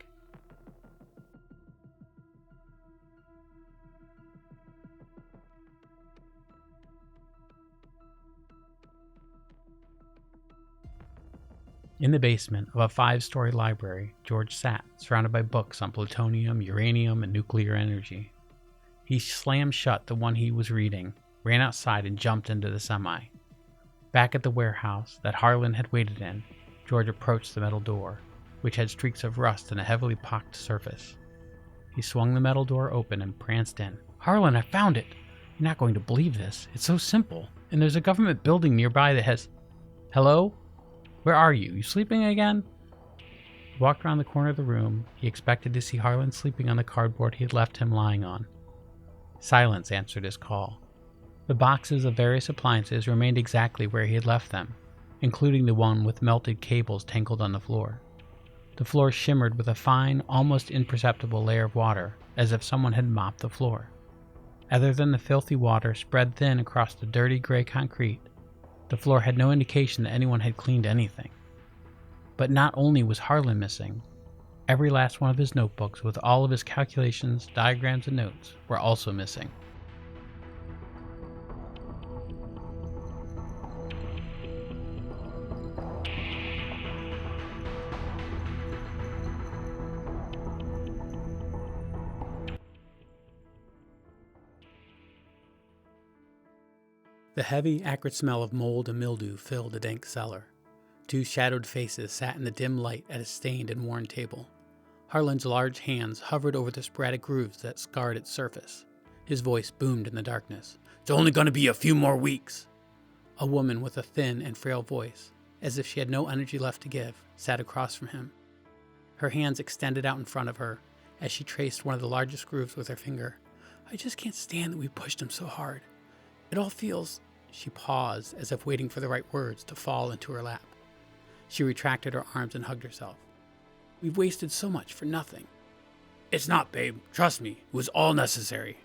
In the basement of a 5-story library, George sat, surrounded by books on plutonium, uranium, and nuclear energy. He slammed shut the one he was reading, ran outside, and jumped into the semi. Back at the warehouse that Harlan had waited in, George approached the metal door, which had streaks of rust and a heavily pocked surface. He swung the metal door open and pranced in. Harlan, I found it! You're not going to believe this. It's so simple. And there's a government building nearby that has... Hello? Where are you? You sleeping again? He walked around the corner of the room. He expected to see Harlan sleeping on the cardboard he had left him lying on. Silence answered his call. The boxes of various appliances remained exactly where he had left them, including the one with melted cables tangled on the floor. The floor shimmered with a fine, almost imperceptible layer of water, as if someone had mopped the floor. Other than the filthy water spread thin across the dirty gray concrete, the floor had no indication that anyone had cleaned anything. But not only was Harlan missing, every last one of his notebooks with all of his calculations, diagrams, and notes were also missing. The heavy, acrid smell of mold and mildew filled the dank cellar. 2 shadowed faces sat in the dim light at a stained and worn table. Harlan's large hands hovered over the sporadic grooves that scarred its surface. His voice boomed in the darkness. It's only going to be a few more weeks. A woman with a thin and frail voice, as if she had no energy left to give, sat across from him. Her hands extended out in front of her as she traced one of the largest grooves with her finger. I just can't stand that we pushed him so hard. It all feels... She paused, as if waiting for the right words to fall into her lap. She retracted her arms and hugged herself. We've wasted so much for nothing. It's not, babe. Trust me. It was all necessary.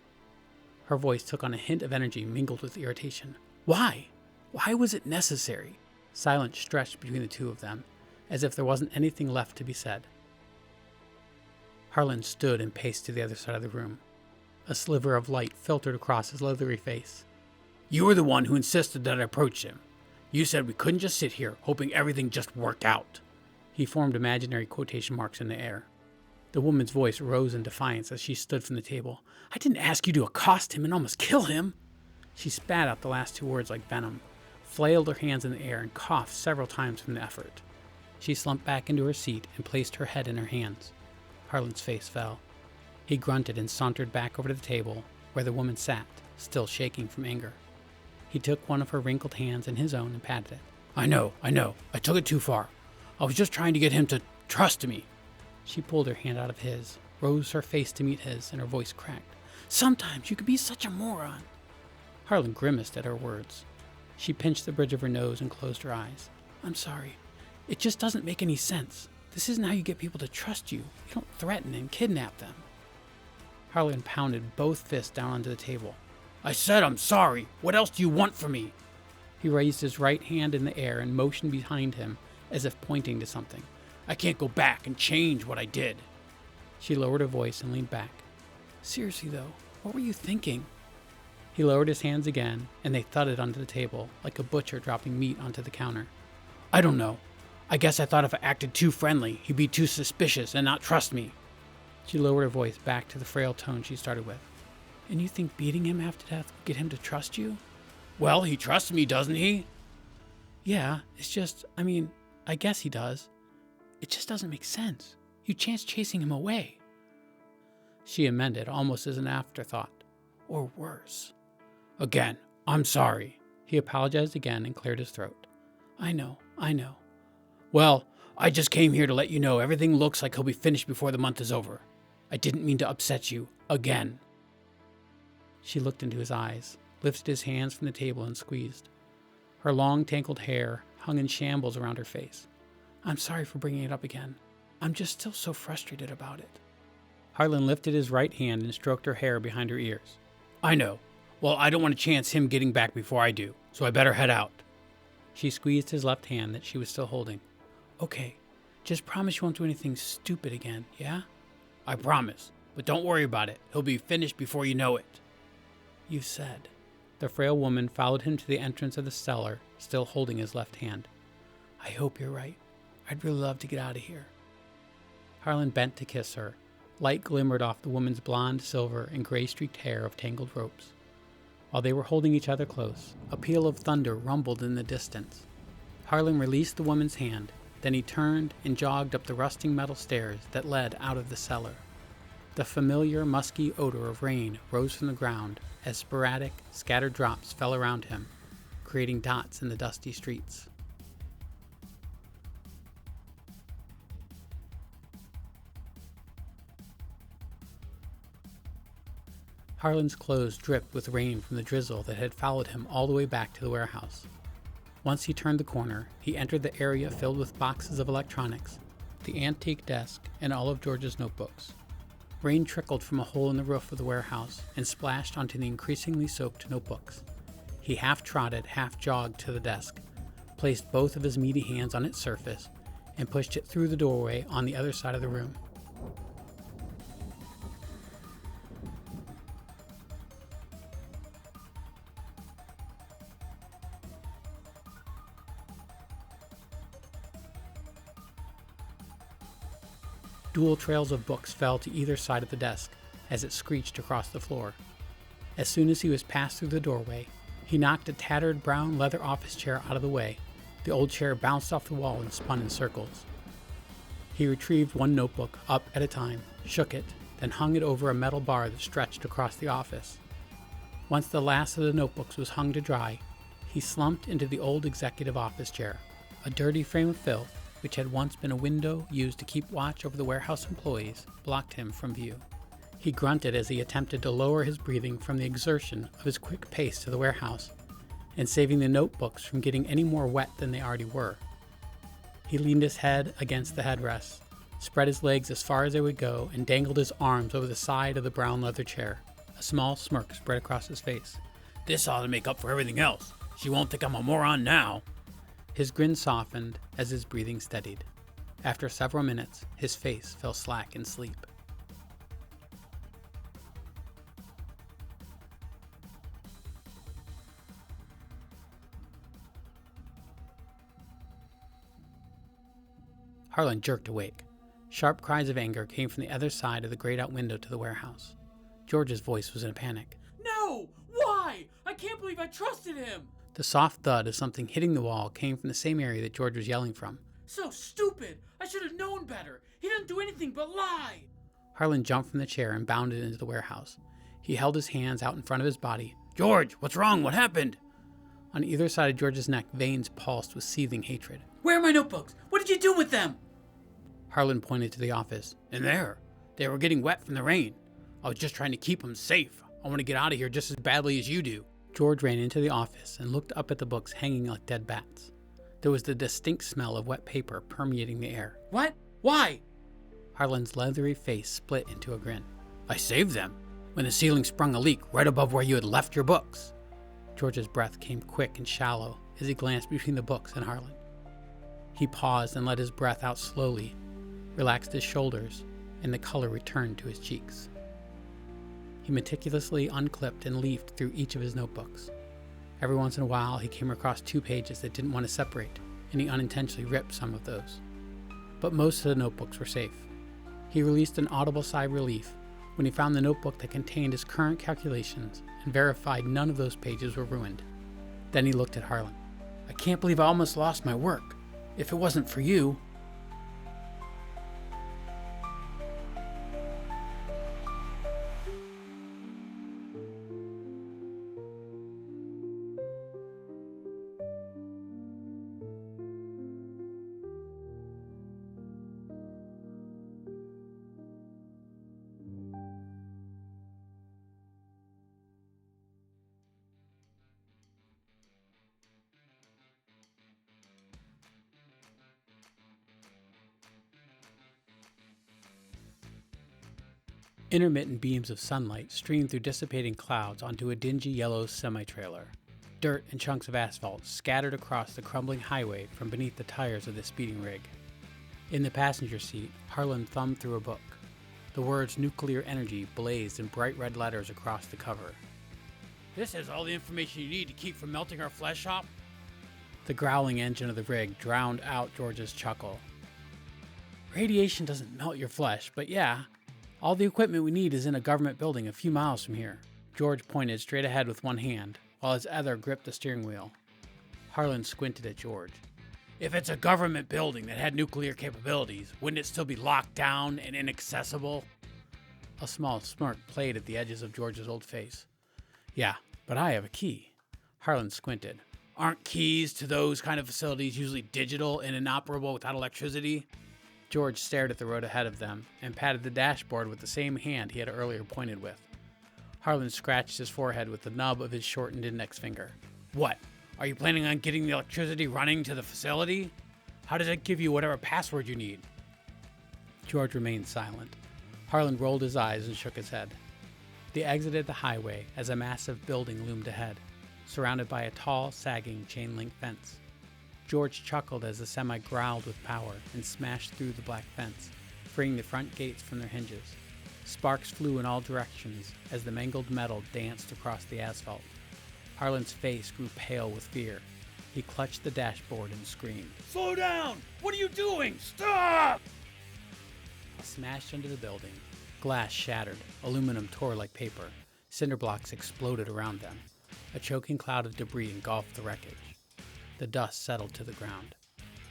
Her voice took on a hint of energy mingled with irritation. Why? Why was it necessary? Silence stretched between the two of them, as if there wasn't anything left to be said. Harlan stood and paced to the other side of the room. A sliver of light filtered across his leathery face. You were the one who insisted that I approach him. You said we couldn't just sit here, hoping everything just worked out. He formed imaginary quotation marks in the air. The woman's voice rose in defiance as she stood from the table. I didn't ask you to accost him and almost kill him. She spat out the last 2 words like venom, flailed her hands in the air, and coughed several times from the effort. She slumped back into her seat and placed her head in her hands. Harlan's face fell. He grunted and sauntered back over to the table, where the woman sat, still shaking from anger. He took one of her wrinkled hands in his own and patted it. I know. I took it too far. I was just trying to get him to trust me. She pulled her hand out of his, rose her face to meet his, and her voice cracked. Sometimes you can be such a moron. Harlan grimaced at her words. She pinched the bridge of her nose and closed her eyes. I'm sorry. It just doesn't make any sense. This isn't how you get people to trust you. You don't threaten and kidnap them. Harlan pounded both fists down onto the table. I said I'm sorry. What else do you want from me? He raised his right hand in the air and motioned behind him as if pointing to something. I can't go back and change what I did. She lowered her voice and leaned back. Seriously, though, what were you thinking? He lowered his hands again, and they thudded onto the table, like a butcher dropping meat onto the counter. I don't know. I guess I thought if I acted too friendly, he'd be too suspicious and not trust me. She lowered her voice back to the frail tone she started with. And you think beating him half to death will get him to trust you? Well, he trusts me, doesn't he? Yeah, it's just, I guess he does. It just doesn't make sense. You chance chasing him away. She amended, almost as an afterthought. Or worse. Again, I'm sorry. He apologized again and cleared his throat. I know. Well, I just came here to let you know everything looks like he'll be finished before the month is over. I didn't mean to upset you again. She looked into his eyes, lifted his hands from the table and squeezed. Her long, tangled hair hung in shambles around her face. I'm sorry for bringing it up again. I'm just still so frustrated about it. Harlan lifted his right hand and stroked her hair behind her ears. I know. Well, I don't want to chance him getting back before I do, so I better head out. She squeezed his left hand that she was still holding. Okay, just promise you won't do anything stupid again, yeah? I promise, but don't worry about it. He'll be finished before you know it. You said. The frail woman followed him to the entrance of the cellar, still holding his left hand. I hope you're right. I'd really love to get out of here. Harlan bent to kiss her. Light glimmered off the woman's blonde, silver, and gray-streaked hair of tangled ropes. While they were holding each other close, a peal of thunder rumbled in the distance. Harlan released the woman's hand, then he turned and jogged up the rusting metal stairs that led out of the cellar. The familiar, musky odor of rain rose from the ground as sporadic, scattered drops fell around him, creating dots in the dusty streets. Harlan's clothes dripped with rain from the drizzle that had followed him all the way back to the warehouse. Once he turned the corner, he entered the area filled with boxes of electronics, the antique desk, and all of George's notebooks. Rain trickled from a hole in the roof of the warehouse and splashed onto the increasingly soaked notebooks. He half-trotted, half-jogged to the desk, placed both of his meaty hands on its surface, and pushed it through the doorway on the other side of the room. Dual trails of books fell to either side of the desk as it screeched across the floor. As soon as he was passed through the doorway, he knocked a tattered brown leather office chair out of the way. The old chair bounced off the wall and spun in circles. He retrieved one notebook up at a time, shook it, then hung it over a metal bar that stretched across the office. Once the last of the notebooks was hung to dry, he slumped into the old executive office chair. A dirty frame of filth, which had once been a window used to keep watch over the warehouse employees, blocked him from view. He grunted as he attempted to lower his breathing from the exertion of his quick pace to the warehouse, and saving the notebooks from getting any more wet than they already were. He leaned his head against the headrest, spread his legs as far as they would go, and dangled his arms over the side of the brown leather chair. A small smirk spread across his face. This ought to make up for everything else. She won't think I'm a moron now. His grin softened as his breathing steadied. After several minutes, his face fell slack in sleep. Harlan jerked awake. Sharp cries of anger came from the other side of the grayed-out window to the warehouse. George's voice was in a panic. No! Why? I can't believe I trusted him! The soft thud of something hitting the wall came from the same area that George was yelling from. So stupid! I should have known better! He didn't do anything but lie! Harlan jumped from the chair and bounded into the warehouse. He held his hands out in front of his body. George, what's wrong? What happened? On either side of George's neck, veins pulsed with seething hatred. Where are my notebooks? What did you do with them? Harlan pointed to the office. In there. They were getting wet from the rain. I was just trying to keep them safe. I want to get out of here just as badly as you do. George ran into the office and looked up at the books hanging like dead bats. There was the distinct smell of wet paper permeating the air. What? Why? Harlan's leathery face split into a grin. I saved them when the ceiling sprung a leak right above where you had left your books. George's breath came quick and shallow as he glanced between the books and Harlan. He paused and let his breath out slowly, relaxed his shoulders, and the color returned to his cheeks. He meticulously unclipped and leafed through each of his notebooks. Every once in a while, he came across 2 pages that didn't want to separate, and he unintentionally ripped some of those. But most of the notebooks were safe. He released an audible sigh of relief when he found the notebook that contained his current calculations and verified none of those pages were ruined. Then he looked at Harlan. I can't believe I almost lost my work. If it wasn't for you. Intermittent beams of sunlight streamed through dissipating clouds onto a dingy yellow semi-trailer. Dirt and chunks of asphalt scattered across the crumbling highway from beneath the tires of the speeding rig. In the passenger seat, Harlan thumbed through a book. The words nuclear energy blazed in bright red letters across the cover. This has all the information you need to keep from melting our flesh off? The growling engine of the rig drowned out George's chuckle. Radiation doesn't melt your flesh, but yeah. All the equipment we need is in a government building a few miles from here. George pointed straight ahead with one hand, while his other gripped the steering wheel. Harlan squinted at George. If it's a government building that had nuclear capabilities, wouldn't it still be locked down and inaccessible? A small smirk played at the edges of George's old face. Yeah, but I have a key. Harlan squinted. Aren't keys to those kind of facilities usually digital and inoperable without electricity? George stared at the road ahead of them and patted the dashboard with the same hand he had earlier pointed with. Harlan scratched his forehead with the nub of his shortened index finger. What? Are you planning on getting the electricity running to the facility? How does it give you whatever password you need? George remained silent. Harlan rolled his eyes and shook his head. They exited the highway as a massive building loomed ahead, surrounded by a tall, sagging chain-link fence. George chuckled as the semi growled with power and smashed through the black fence, freeing the front gates from their hinges. Sparks flew in all directions as the mangled metal danced across the asphalt. Harlan's face grew pale with fear. He clutched the dashboard and screamed. Slow down! What are you doing? Stop! He smashed into the building. Glass shattered. Aluminum tore like paper. Cinder blocks exploded around them. A choking cloud of debris engulfed the wreckage. The dust settled to the ground.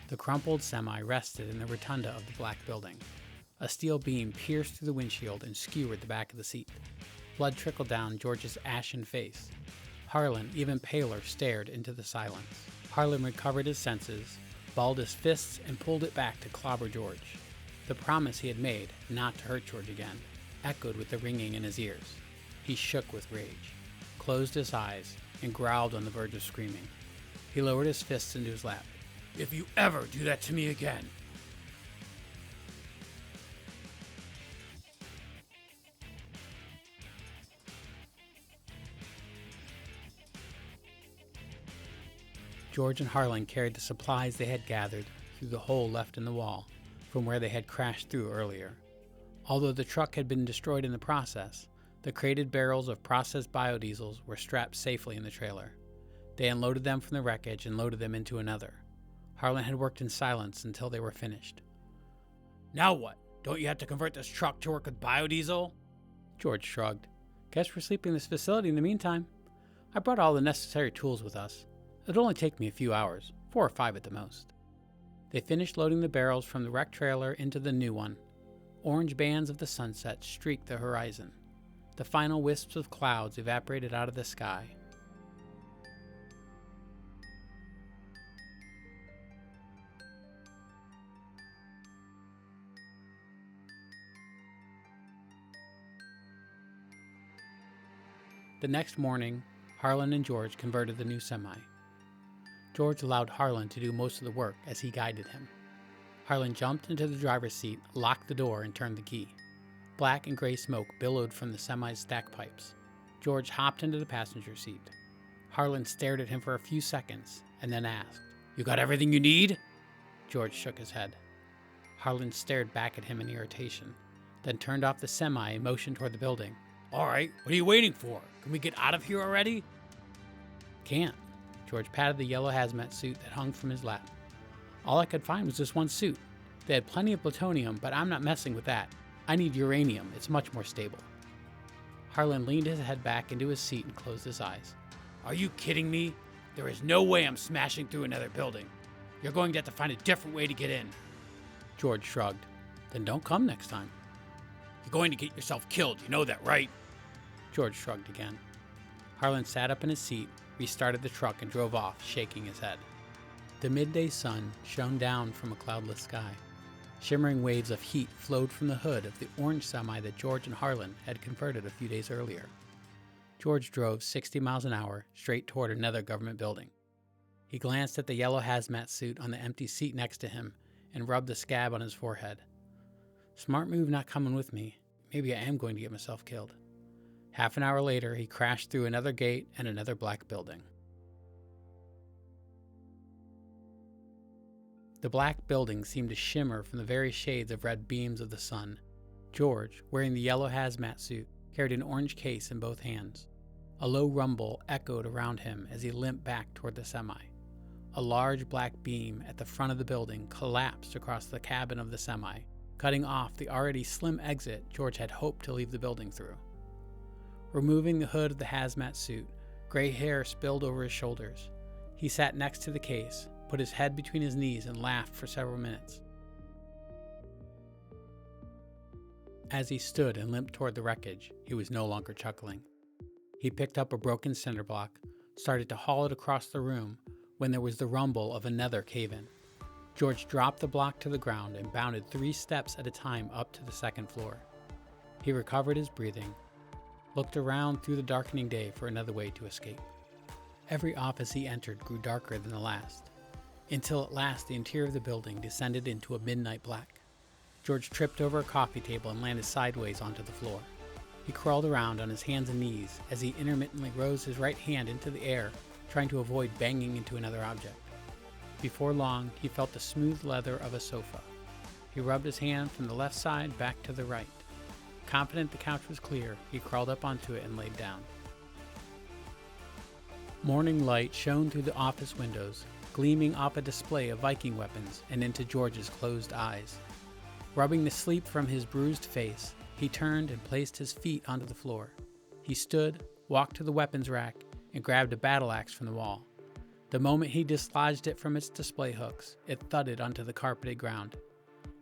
The crumpled semi rested in the rotunda of the black building. A steel beam pierced through the windshield and skewered the back of the seat. Blood trickled down George's ashen face. Harlan, even paler, stared into the silence. Harlan recovered his senses, balled his fists, and pulled it back to clobber George. The promise he had made, not to hurt George again, echoed with the ringing in his ears. He shook with rage, closed his eyes, and growled on the verge of screaming. He lowered his fists into his lap. If you ever do that to me again. George and Harlan carried the supplies they had gathered through the hole left in the wall from where they had crashed through earlier. Although the truck had been destroyed in the process, the crated barrels of processed biodiesels were strapped safely in the trailer. They unloaded them from the wreckage and loaded them into another. Harlan had worked in silence until they were finished. Now what? Don't you have to convert this truck to work with biodiesel? George shrugged. Guess we're sleeping in this facility in the meantime. I brought all the necessary tools with us. It'll only take me a few hours, 4 or 5 at the most. They finished loading the barrels from the wrecked trailer into the new one. Orange bands of the sunset streaked the horizon. The final wisps of clouds evaporated out of the sky. The next morning, Harlan and George converted the new semi. George allowed Harlan to do most of the work as he guided him. Harlan jumped into the driver's seat, locked the door, and turned the key. Black and gray smoke billowed from the semi's stack pipes. George hopped into the passenger seat. Harlan stared at him for a few seconds and then asked, You got everything you need? George shook his head. Harlan stared back at him in irritation, then turned off the semi and motioned toward the building. All right, what are you waiting for? Can we get out of here already? Can't. George patted the yellow hazmat suit that hung from his lap. All I could find was this one suit. They had plenty of plutonium, but I'm not messing with that. I need uranium. It's much more stable. Harlan leaned his head back into his seat and closed his eyes. Are you kidding me? There is no way I'm smashing through another building. You're going to have to find a different way to get in. George shrugged. Then don't come next time. You're going to get yourself killed, you know that, right? George shrugged again. Harlan sat up in his seat, restarted the truck, and drove off, shaking his head. The midday sun shone down from a cloudless sky. Shimmering waves of heat flowed from the hood of the orange semi that George and Harlan had converted a few days earlier. George drove 60 miles an hour straight toward another government building. He glanced at the yellow hazmat suit on the empty seat next to him and rubbed the scab on his forehead. Smart move not coming with me. Maybe I am going to get myself killed. Half an hour later, he crashed through another gate and another black building. The black building seemed to shimmer from the very shades of red beams of the sun. George, wearing the yellow hazmat suit, carried an orange case in both hands. A low rumble echoed around him as he limped back toward the semi. A large black beam at the front of the building collapsed across the cabin of the semi, cutting off the already slim exit George had hoped to leave the building through. Removing the hood of the hazmat suit, gray hair spilled over his shoulders. He sat next to the case, put his head between his knees, and laughed for several minutes. As he stood and limped toward the wreckage, he was no longer chuckling. He picked up a broken cinder block, started to haul it across the room, when there was the rumble of another cave-in. George dropped the block to the ground and bounded 3 steps at a time up to the second floor. He recovered his breathing, looked around through the darkening day for another way to escape. Every office he entered grew darker than the last, until at last the interior of the building descended into a midnight black. George tripped over a coffee table and landed sideways onto the floor. He crawled around on his hands and knees as he intermittently rose his right hand into the air, trying to avoid banging into another object. Before long, he felt the smooth leather of a sofa. He rubbed his hand from the left side back to the right. Confident the couch was clear, he crawled up onto it and laid down. Morning light shone through the office windows, gleaming off a display of Viking weapons and into George's closed eyes. Rubbing the sleep from his bruised face, he turned and placed his feet onto the floor. He stood, walked to the weapons rack, and grabbed a battle axe from the wall. The moment he dislodged it from its display hooks, it thudded onto the carpeted ground.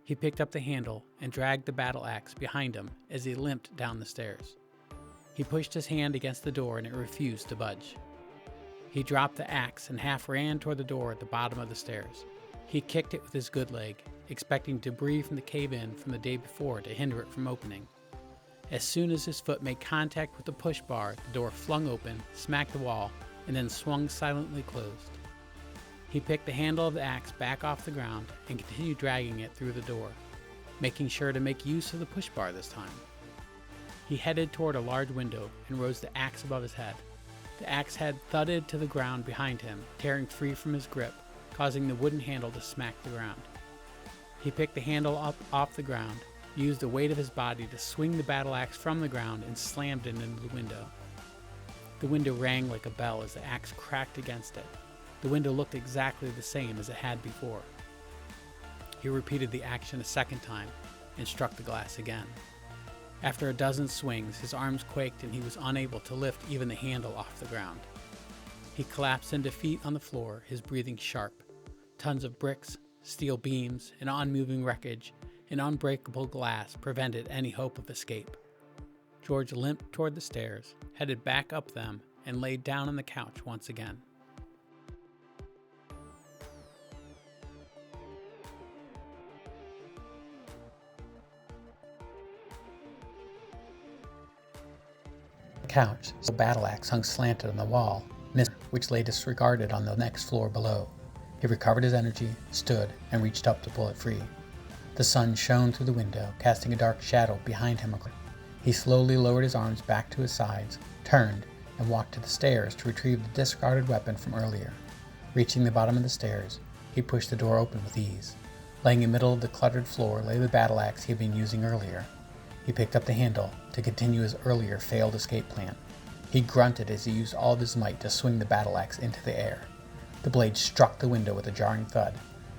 He picked up the handle and dragged the battle axe behind him as he limped down the stairs. He pushed his hand against the door and it refused to budge. He dropped the axe and half ran toward the door at the bottom of the stairs. He kicked it with his good leg, expecting debris from the cave-in from the day before to hinder it from opening. As soon as his foot made contact with the push bar, the door flung open, smacked the wall, and then swung silently closed. He picked the handle of the axe back off the ground and continued dragging it through the door, making sure to make use of the push bar this time. He headed toward a large window and rose the axe above his head. The axe head thudded to the ground behind him, tearing free from his grip, causing the wooden handle to smack the ground. He picked the handle up off the ground, used the weight of his body to swing the battle axe from the ground, and slammed it into the window. The window rang like a bell as the axe cracked against it. The window looked exactly the same as it had before. He repeated the action a second time and struck the glass again. After a dozen swings, his arms quaked and he was unable to lift even the handle off the ground. He collapsed in defeat on the floor, his breathing sharp. Tons of bricks, steel beams, and unmoving wreckage, and unbreakable glass prevented any hope of escape. George limped toward the stairs, headed back up them, and laid down on the couch once again. The couch, the battle axe hung slanted on the wall, which lay disregarded on the next floor below. He recovered his energy, stood, and reached up to pull it free. The sun shone through the window, casting a dark shadow behind him. He slowly lowered his arms back to his sides, turned, and walked to the stairs to retrieve the discarded weapon from earlier. Reaching the bottom of the stairs, he pushed the door open with ease. Laying in the middle of the cluttered floor lay the battle axe he had been using earlier. He picked up the handle to continue his earlier failed escape plan. He grunted as he used all of his might to swing the battle axe into the air. The blade struck the window with a jarring thud,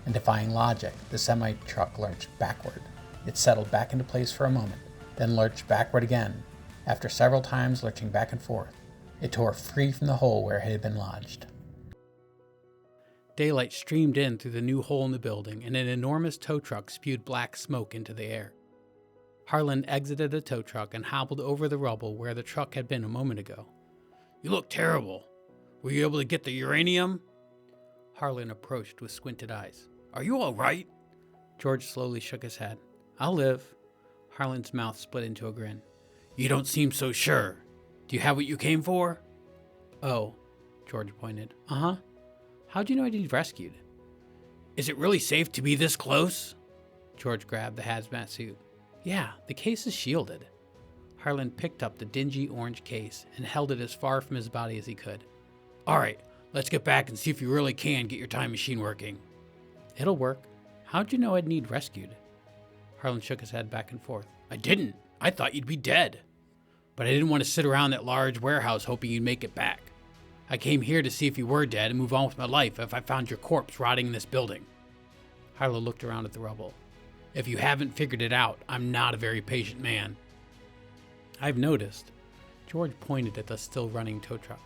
and defying logic, the semi-truck lurched backward. It settled back into place for a moment, then lurched backward again. After several times lurching back and forth, it tore free from the hole where it had been lodged. Daylight streamed in through the new hole in the building, and an enormous tow truck spewed black smoke into the air. Harlan exited the tow truck and hobbled over the rubble where the truck had been a moment ago. You look terrible. Were you able to get the uranium? Harlan approached with squinted eyes. Are you all right? George slowly shook his head. I'll live. Harlan's mouth split into a grin. You don't seem so sure. Do you have what you came for? Oh, George pointed. Uh-huh. How'd you know I needed rescued? Is it really safe to be this close? George grabbed the hazmat suit. Yeah, the case is shielded. Harlan picked up the dingy orange case and held it as far from his body as he could. All right, let's get back and see if you really can get your time machine working. It'll work. How'd you know I'd need rescued? Harlan shook his head back and forth. I didn't. I thought you'd be dead. But I didn't want to sit around that large warehouse hoping you'd make it back. I came here to see if you were dead and move on with my life if I found your corpse rotting in this building. Harlan looked around at the rubble. If you haven't figured it out, I'm not a very patient man. I've noticed. George pointed at the still running tow truck.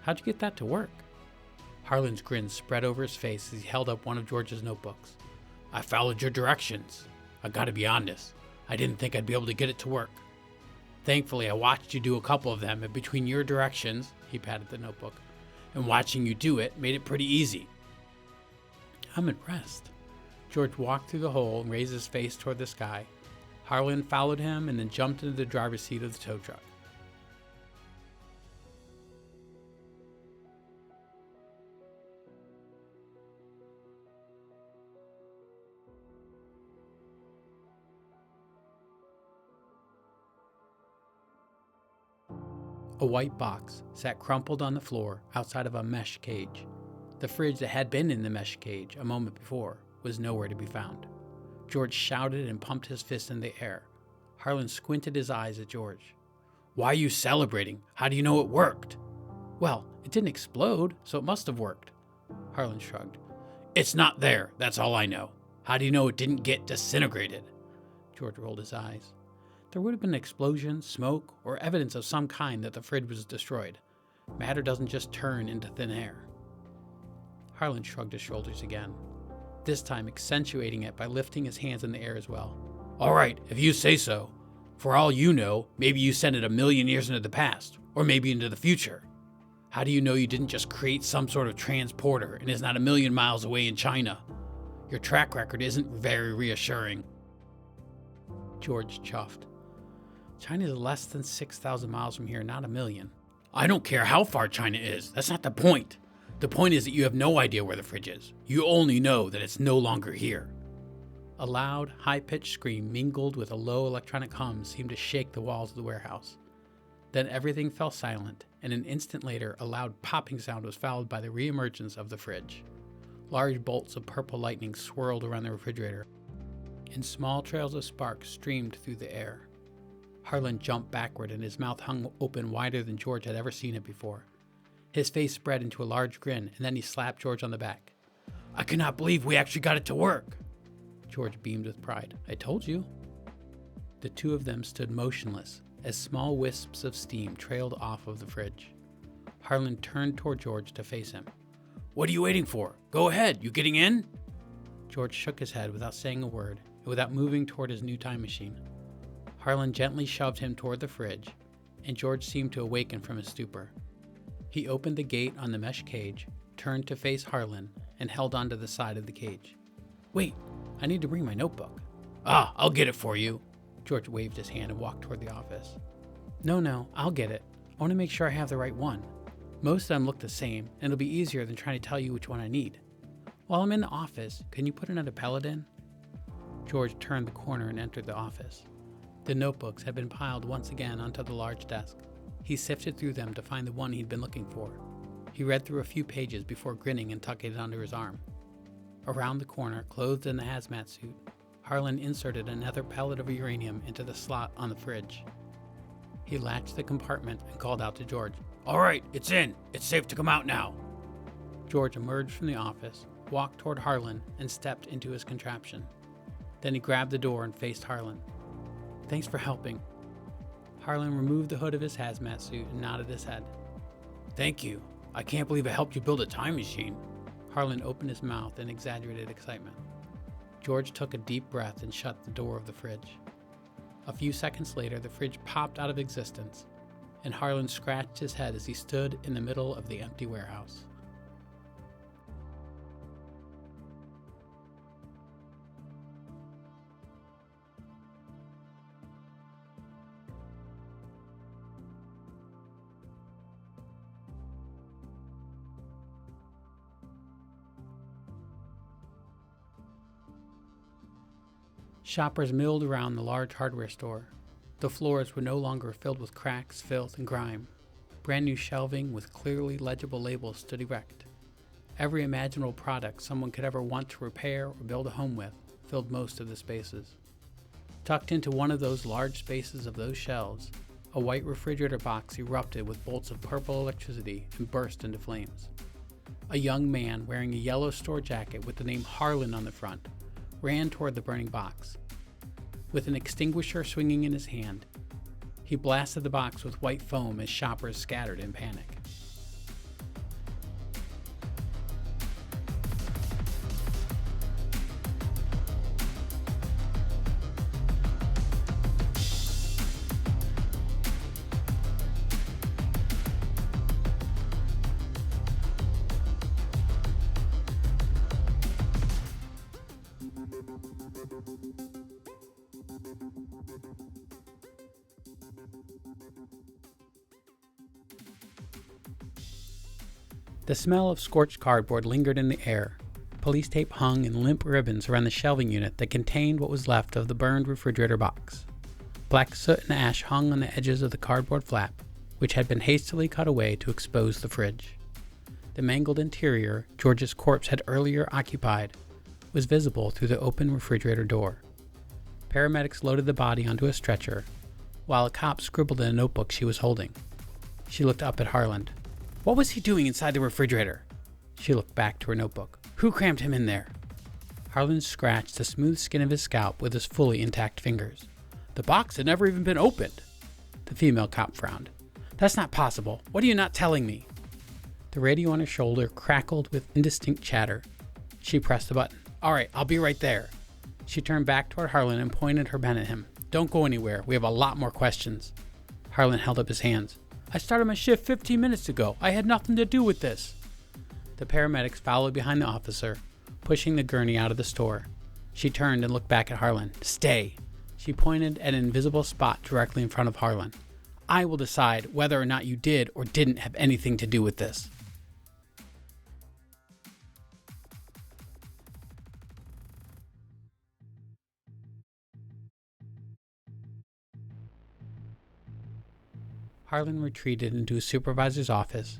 How'd you get that to work? Harlan's grin spread over his face as he held up one of George's notebooks. I followed your directions. I gotta be honest, I didn't think I'd be able to get it to work. Thankfully, I watched you do a couple of them, and between your directions, he patted the notebook, and watching you do it made it pretty easy. I'm impressed. George walked through the hole and raised his face toward the sky. Harlan followed him and then jumped into the driver's seat of the tow truck. A white box sat crumpled on the floor outside of a mesh cage. The fridge that had been in the mesh cage a moment before was nowhere to be found. George shouted and pumped his fist in the air. Harlan squinted his eyes at George. Why are you celebrating? How do you know it worked? Well, it didn't explode, so it must have worked. Harlan shrugged. It's not there, that's all I know. How do you know it didn't get disintegrated? George rolled his eyes. There would have been an explosion, smoke, or evidence of some kind that the fridge was destroyed. Matter doesn't just turn into thin air. Harlan shrugged his shoulders again, this time accentuating it by lifting his hands in the air as well. All right, if you say so. For all you know, maybe you sent it 1,000,000 years into the past, or maybe into the future. How do you know you didn't just create some sort of transporter and is not 1,000,000 miles away in China? Your track record isn't very reassuring. George chuffed. China's less than 6,000 miles from here, not 1,000,000. I don't care how far China is. That's not the point. The point is that you have no idea where the fridge is. You only know that it's no longer here. A loud, high-pitched scream mingled with a low electronic hum seemed to shake the walls of the warehouse. Then everything fell silent, and an instant later a loud popping sound was followed by the reemergence of the fridge. Large bolts of purple lightning swirled around the refrigerator, and small trails of sparks streamed through the air. Harlan jumped backward, and his mouth hung open wider than George had ever seen it before. His face spread into a large grin, and then he slapped George on the back. I cannot believe we actually got it to work. George beamed with pride. I told you. The two of them stood motionless as small wisps of steam trailed off of the fridge. Harlan turned toward George to face him. What are you waiting for? Go ahead. You getting in? George shook his head without saying a word and without moving toward his new time machine. Harlan gently shoved him toward the fridge, and George seemed to awaken from his stupor. He opened the gate on the mesh cage, turned to face Harlan, and held onto the side of the cage. Wait, I need to bring my notebook. Ah, I'll get it for you. George waved his hand and walked toward the office. No, I'll get it. I want to make sure I have the right one. Most of them look the same, and it'll be easier than trying to tell you which one I need. While I'm in the office, can you put another pellet in? George turned the corner and entered the office. The notebooks had been piled once again onto the large desk. He sifted through them to find the one he'd been looking for. He read through a few pages before grinning and tucking it under his arm. Around the corner, clothed in the hazmat suit, Harlan inserted another pellet of uranium into the slot on the fridge. He latched the compartment and called out to George. All right, it's in. It's safe to come out now. George emerged from the office, walked toward Harlan, and stepped into his contraption. Then he grabbed the door and faced Harlan. Thanks for helping. Harlan removed the hood of his hazmat suit and nodded his head. Thank you. I can't believe I helped you build a time machine. Harlan opened his mouth in exaggerated excitement. George took a deep breath and shut the door of the fridge. A few seconds later, the fridge popped out of existence, and Harlan scratched his head as he stood in the middle of the empty warehouse. Shoppers milled around the large hardware store. The floors were no longer filled with cracks, filth, and grime. Brand new shelving with clearly legible labels stood erect. Every imaginable product someone could ever want to repair or build a home with filled most of the spaces. Tucked into one of those large spaces of those shelves, a white refrigerator box erupted with bolts of purple electricity and burst into flames. A young man wearing a yellow store jacket with the name Harlan on the front ran toward the burning box. With an extinguisher swinging in his hand, he blasted the box with white foam as shoppers scattered in panic. The smell of scorched cardboard lingered in the air. Police tape hung in limp ribbons around the shelving unit that contained what was left of the burned refrigerator box. Black soot and ash hung on the edges of the cardboard flap, which had been hastily cut away to expose the fridge. The mangled interior George's corpse had earlier occupied was visible through the open refrigerator door. Paramedics loaded the body onto a stretcher, while a cop scribbled in a notebook she was holding. She looked up at Harlan. "What was he doing inside the refrigerator?" She looked back to her notebook. "Who crammed him in there?" Harlan scratched the smooth skin of his scalp with his fully intact fingers. "The box had never even been opened." The female cop frowned. "That's not possible. What are you not telling me?" The radio on her shoulder crackled with indistinct chatter. She pressed the button. "All right, I'll be right there." She turned back toward Harlan and pointed her pen at him. "Don't go anywhere. We have a lot more questions." Harlan held up his hands. "I started my shift 15 minutes ago. I had nothing to do with this." The paramedics followed behind the officer, pushing the gurney out of the store. She turned and looked back at Harlan. "Stay." She pointed at an invisible spot directly in front of Harlan. "I will decide whether or not you did or didn't have anything to do with this." Harlan retreated into his supervisor's office,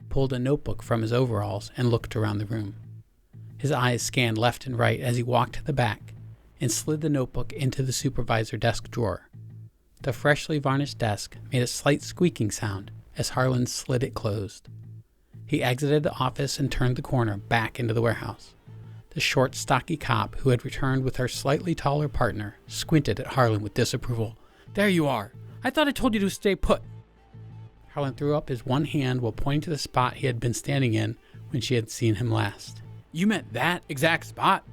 pulled a notebook from his overalls, and looked around the room. His eyes scanned left and right as he walked to the back and slid the notebook into the supervisor desk drawer. The freshly varnished desk made a slight squeaking sound as Harlan slid it closed. He exited the office and turned the corner back into the warehouse. The short, stocky cop who had returned with her slightly taller partner squinted at Harlan with disapproval. "There you are! I thought I told you to stay put." Harlan threw up his one hand while pointing to the spot he had been standing in when she had seen him last. "You meant that exact spot?"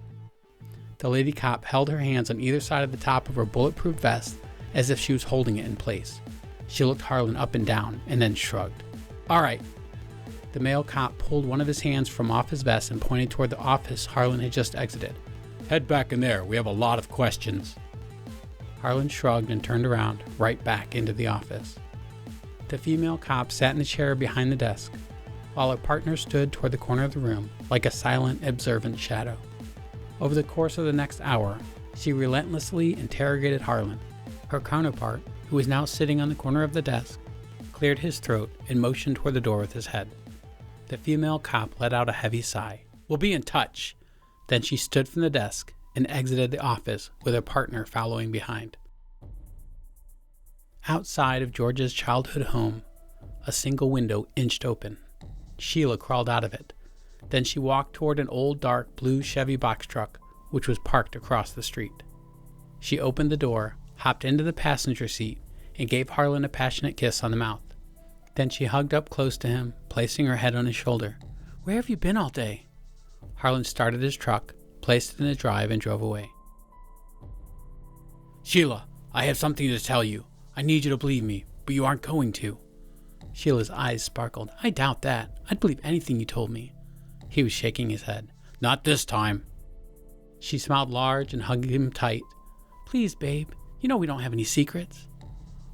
The lady cop held her hands on either side of the top of her bulletproof vest as if she was holding it in place. She looked Harlan up and down and then shrugged. "All right." The male cop pulled one of his hands from off his vest and pointed toward the office Harlan had just exited. "Head back in there. We have a lot of questions." Harlan shrugged and turned around, right back into the office. The female cop sat in the chair behind the desk, while her partner stood toward the corner of the room like a silent, observant shadow. Over the course of the next hour, she relentlessly interrogated Harlan. Her counterpart, who was now sitting on the corner of the desk, cleared his throat and motioned toward the door with his head. The female cop let out a heavy sigh. "We'll be in touch." Then she stood from the desk and exited the office with her partner following behind. Outside of George's childhood home, a single window inched open. Sheila crawled out of it. Then she walked toward an old dark blue Chevy box truck, which was parked across the street. She opened the door, hopped into the passenger seat, and gave Harlan a passionate kiss on the mouth. Then she hugged up close to him, placing her head on his shoulder. "Where have you been all day?" Harlan started his truck, placed it in the drive, and drove away. Sheila, I have something to tell you. I need you to believe me, but you aren't going to. Sheila's eyes sparkled. I doubt that. I'd believe anything you told me. He was shaking his head. Not this time. She smiled large and hugged him tight. Please, babe. You know we don't have any secrets.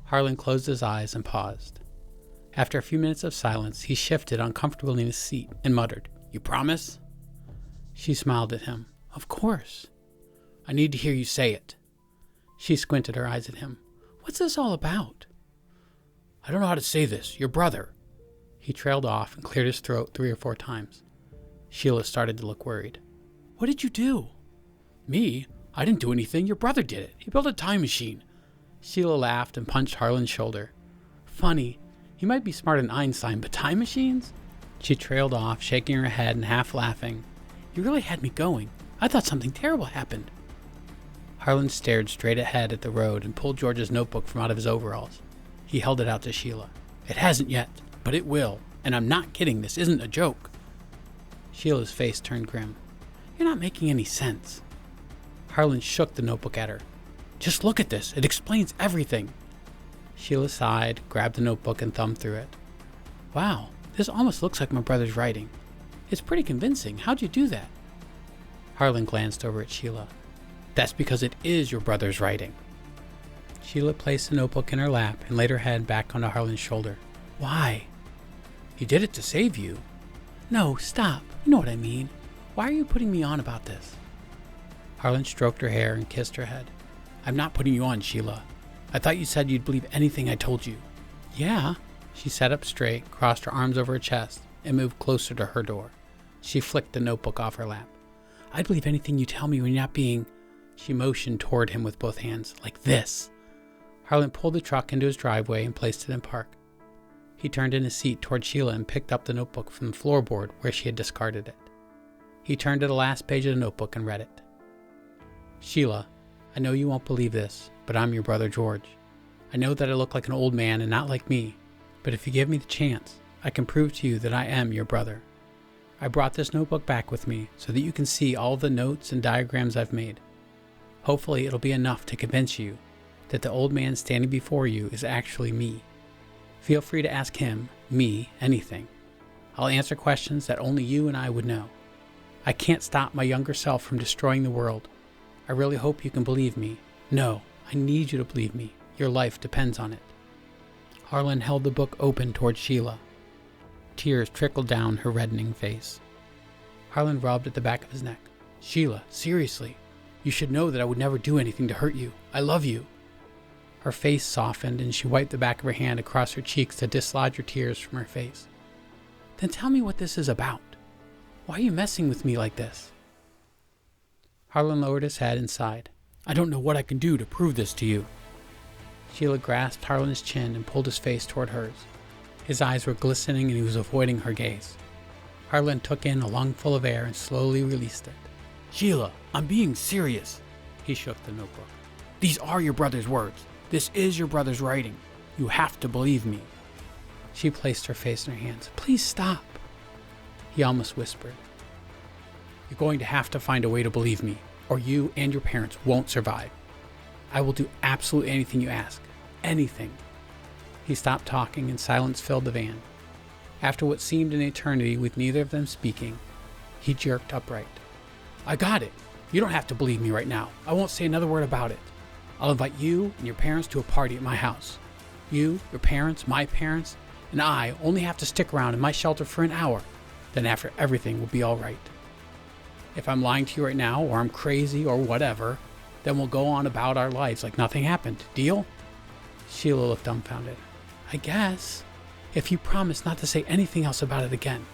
Harlan closed his eyes and paused. After a few minutes of silence, he shifted uncomfortably in his seat and muttered, You promise? She smiled at him. Of course. I need to hear you say it. She squinted her eyes at him. What's this all about? I don't know how to say this. Your brother. He trailed off and cleared his throat 3 or 4 times. Sheila started to look worried. What did you do? Me? I didn't do anything. Your brother did it. He built a time machine. Sheila laughed and punched Harlan's shoulder. Funny. He might be smarter than Einstein, but time machines? She trailed off, shaking her head and half laughing. You really had me going. I thought something terrible happened. Harlan stared straight ahead at the road and pulled George's notebook from out of his overalls. He held it out to Sheila. It hasn't yet, but it will. And I'm not kidding. This isn't a joke. Sheila's face turned grim. You're not making any sense. Harlan shook the notebook at her. Just look at this. It explains everything. Sheila sighed, grabbed the notebook, and thumbed through it. Wow, this almost looks like my brother's writing. It's pretty convincing. How'd you do that? Harlan glanced over at Sheila. That's because it is your brother's writing. Sheila placed the notebook in her lap and laid her head back onto Harlan's shoulder. Why? He did it to save you. No, stop. You know what I mean. Why are you putting me on about this? Harlan stroked her hair and kissed her head. I'm not putting you on, Sheila. I thought you said you'd believe anything I told you. Yeah. She sat up straight, crossed her arms over her chest, and moved closer to her door. She flicked the notebook off her lap. I'd believe anything you tell me when you're not being... She motioned toward him with both hands, like this. Harlan pulled the truck into his driveway and placed it in park. He turned in his seat toward Sheila and picked up the notebook from the floorboard where she had discarded it. He turned to the last page of the notebook and read it. Sheila, I know you won't believe this, but I'm your brother George. I know that I look like an old man and not like me, but if you give me the chance, I can prove to you that I am your brother. I brought this notebook back with me so that you can see all the notes and diagrams I've made. Hopefully it'll be enough to convince you that the old man standing before you is actually me. Feel free to ask him, me, anything. I'll answer questions that only you and I would know. I can't stop my younger self from destroying the world. I really hope you can believe me. No, I need you to believe me. Your life depends on it. Harlan held the book open toward Sheila. Tears trickled down her reddening face. Harlan rubbed at the back of his neck. Sheila, seriously, you should know that I would never do anything to hurt you. I love you. Her face softened and she wiped the back of her hand across her cheeks to dislodge her tears from her face. Then tell me what this is about. Why are you messing with me like this? Harlan lowered his head and sighed. I don't know what I can do to prove this to you. Sheila grasped Harlan's chin and pulled his face toward hers. His eyes were glistening and he was avoiding her gaze. Harlan took in a lungful of air and slowly released it. Sheila, I'm being serious. He shook the notebook. These are your brother's words. This is your brother's writing. You have to believe me. She placed her face in her hands. Please stop. He almost whispered. You're going to have to find a way to believe me, or you and your parents won't survive. I will do absolutely anything you ask. Anything. He stopped talking and silence filled the van. After what seemed an eternity with neither of them speaking, he jerked upright. I got it. You don't have to believe me right now. I won't say another word about it. I'll invite you and your parents to a party at my house. You, your parents, my parents, and I only have to stick around in my shelter for an hour. Then after everything will be all right. If I'm lying to you right now, or I'm crazy, or whatever, then we'll go on about our lives like nothing happened. Deal? Sheila looked dumbfounded. I guess. If you promise not to say anything else about it again.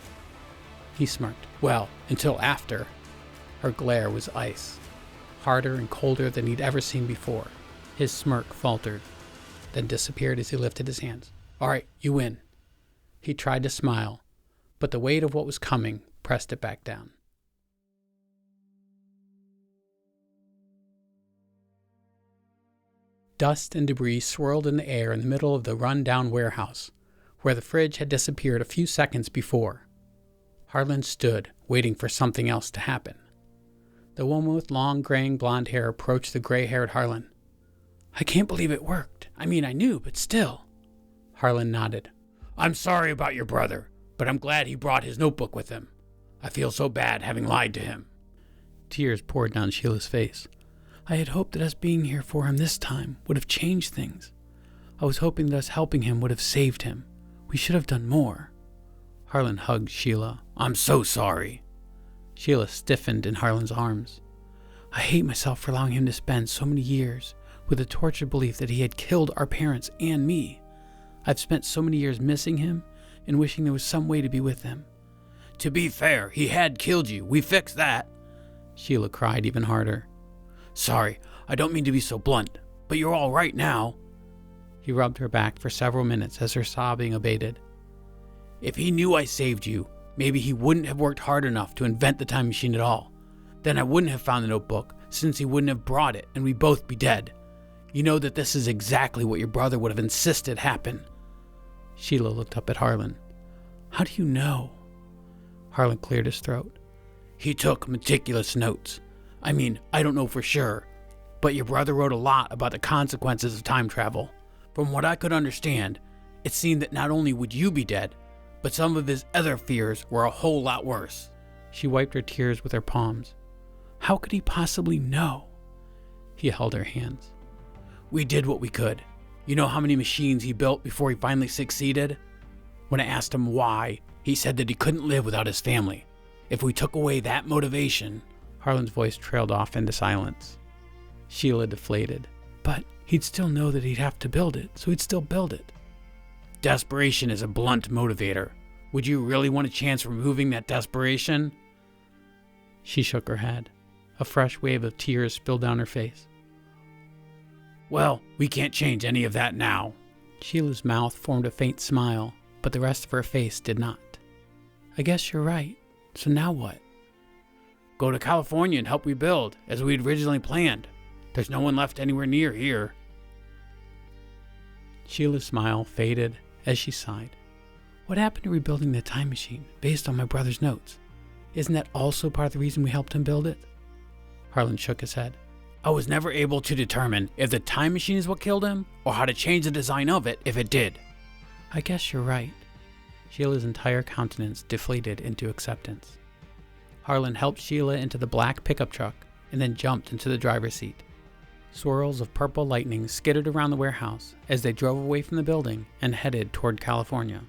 He smirked. Well, until after. Her glare was ice, harder and colder than he'd ever seen before. His smirk faltered, then disappeared as he lifted his hands. All right, you win. He tried to smile, but the weight of what was coming pressed it back down. Dust and debris swirled in the air in the middle of the run-down warehouse, where the fridge had disappeared a few seconds before. Harlan stood, waiting for something else to happen. The woman with long, graying blonde hair approached the gray-haired Harlan. I can't believe it worked. I mean, I knew, but still. Harlan nodded. I'm sorry about your brother, but I'm glad he brought his notebook with him. I feel so bad having lied to him. Tears poured down Sheila's face. I had hoped that us being here for him this time would have changed things. I was hoping that us helping him would have saved him. We should have done more. Harlan hugged Sheila. I'm so sorry. Sheila stiffened in Harlan's arms. I hate myself for allowing him to spend so many years with the tortured belief that he had killed our parents and me. I've spent so many years missing him and wishing there was some way to be with him. To be fair, he had killed you. We fixed that. Sheila cried even harder. Sorry, I don't mean to be so blunt, but you're all right now. He rubbed her back for several minutes as her sobbing abated. If he knew I saved you, maybe he wouldn't have worked hard enough to invent the time machine at all. Then I wouldn't have found the notebook, since he wouldn't have brought it, and we'd both be dead. You know that this is exactly what your brother would have insisted happen. Sheila looked up at Harlan. How do you know? Harlan cleared his throat. He took meticulous notes. I mean, I don't know for sure, but your brother wrote a lot about the consequences of time travel. From what I could understand, it seemed that not only would you be dead, but some of his other fears were a whole lot worse. She wiped her tears with her palms. How could he possibly know? He held her hands. We did what we could. You know how many machines he built before he finally succeeded? When I asked him why, he said that he couldn't live without his family. If we took away that motivation... Harlan's voice trailed off into silence. Sheila deflated. But he'd still know that he'd have to build it, so he'd still build it. Desperation is a blunt motivator. Would you really want a chance removing that desperation? She shook her head. A fresh wave of tears spilled down her face. Well, we can't change any of that now. Sheila's mouth formed a faint smile, but the rest of her face did not. I guess you're right. So now what? Go to California and help rebuild, as we'd originally planned. There's no one left anywhere near here. Sheila's smile faded as she sighed. What happened to rebuilding the time machine based on my brother's notes? Isn't that also part of the reason we helped him build it? Harlan shook his head. I was never able to determine if the time machine is what killed him, or how to change the design of it if it did. I guess you're right. Sheila's entire countenance deflated into acceptance. Harlan helped Sheila into the black pickup truck and then jumped into the driver's seat. Swirls of purple lightning skittered around the warehouse as they drove away from the building and headed toward California.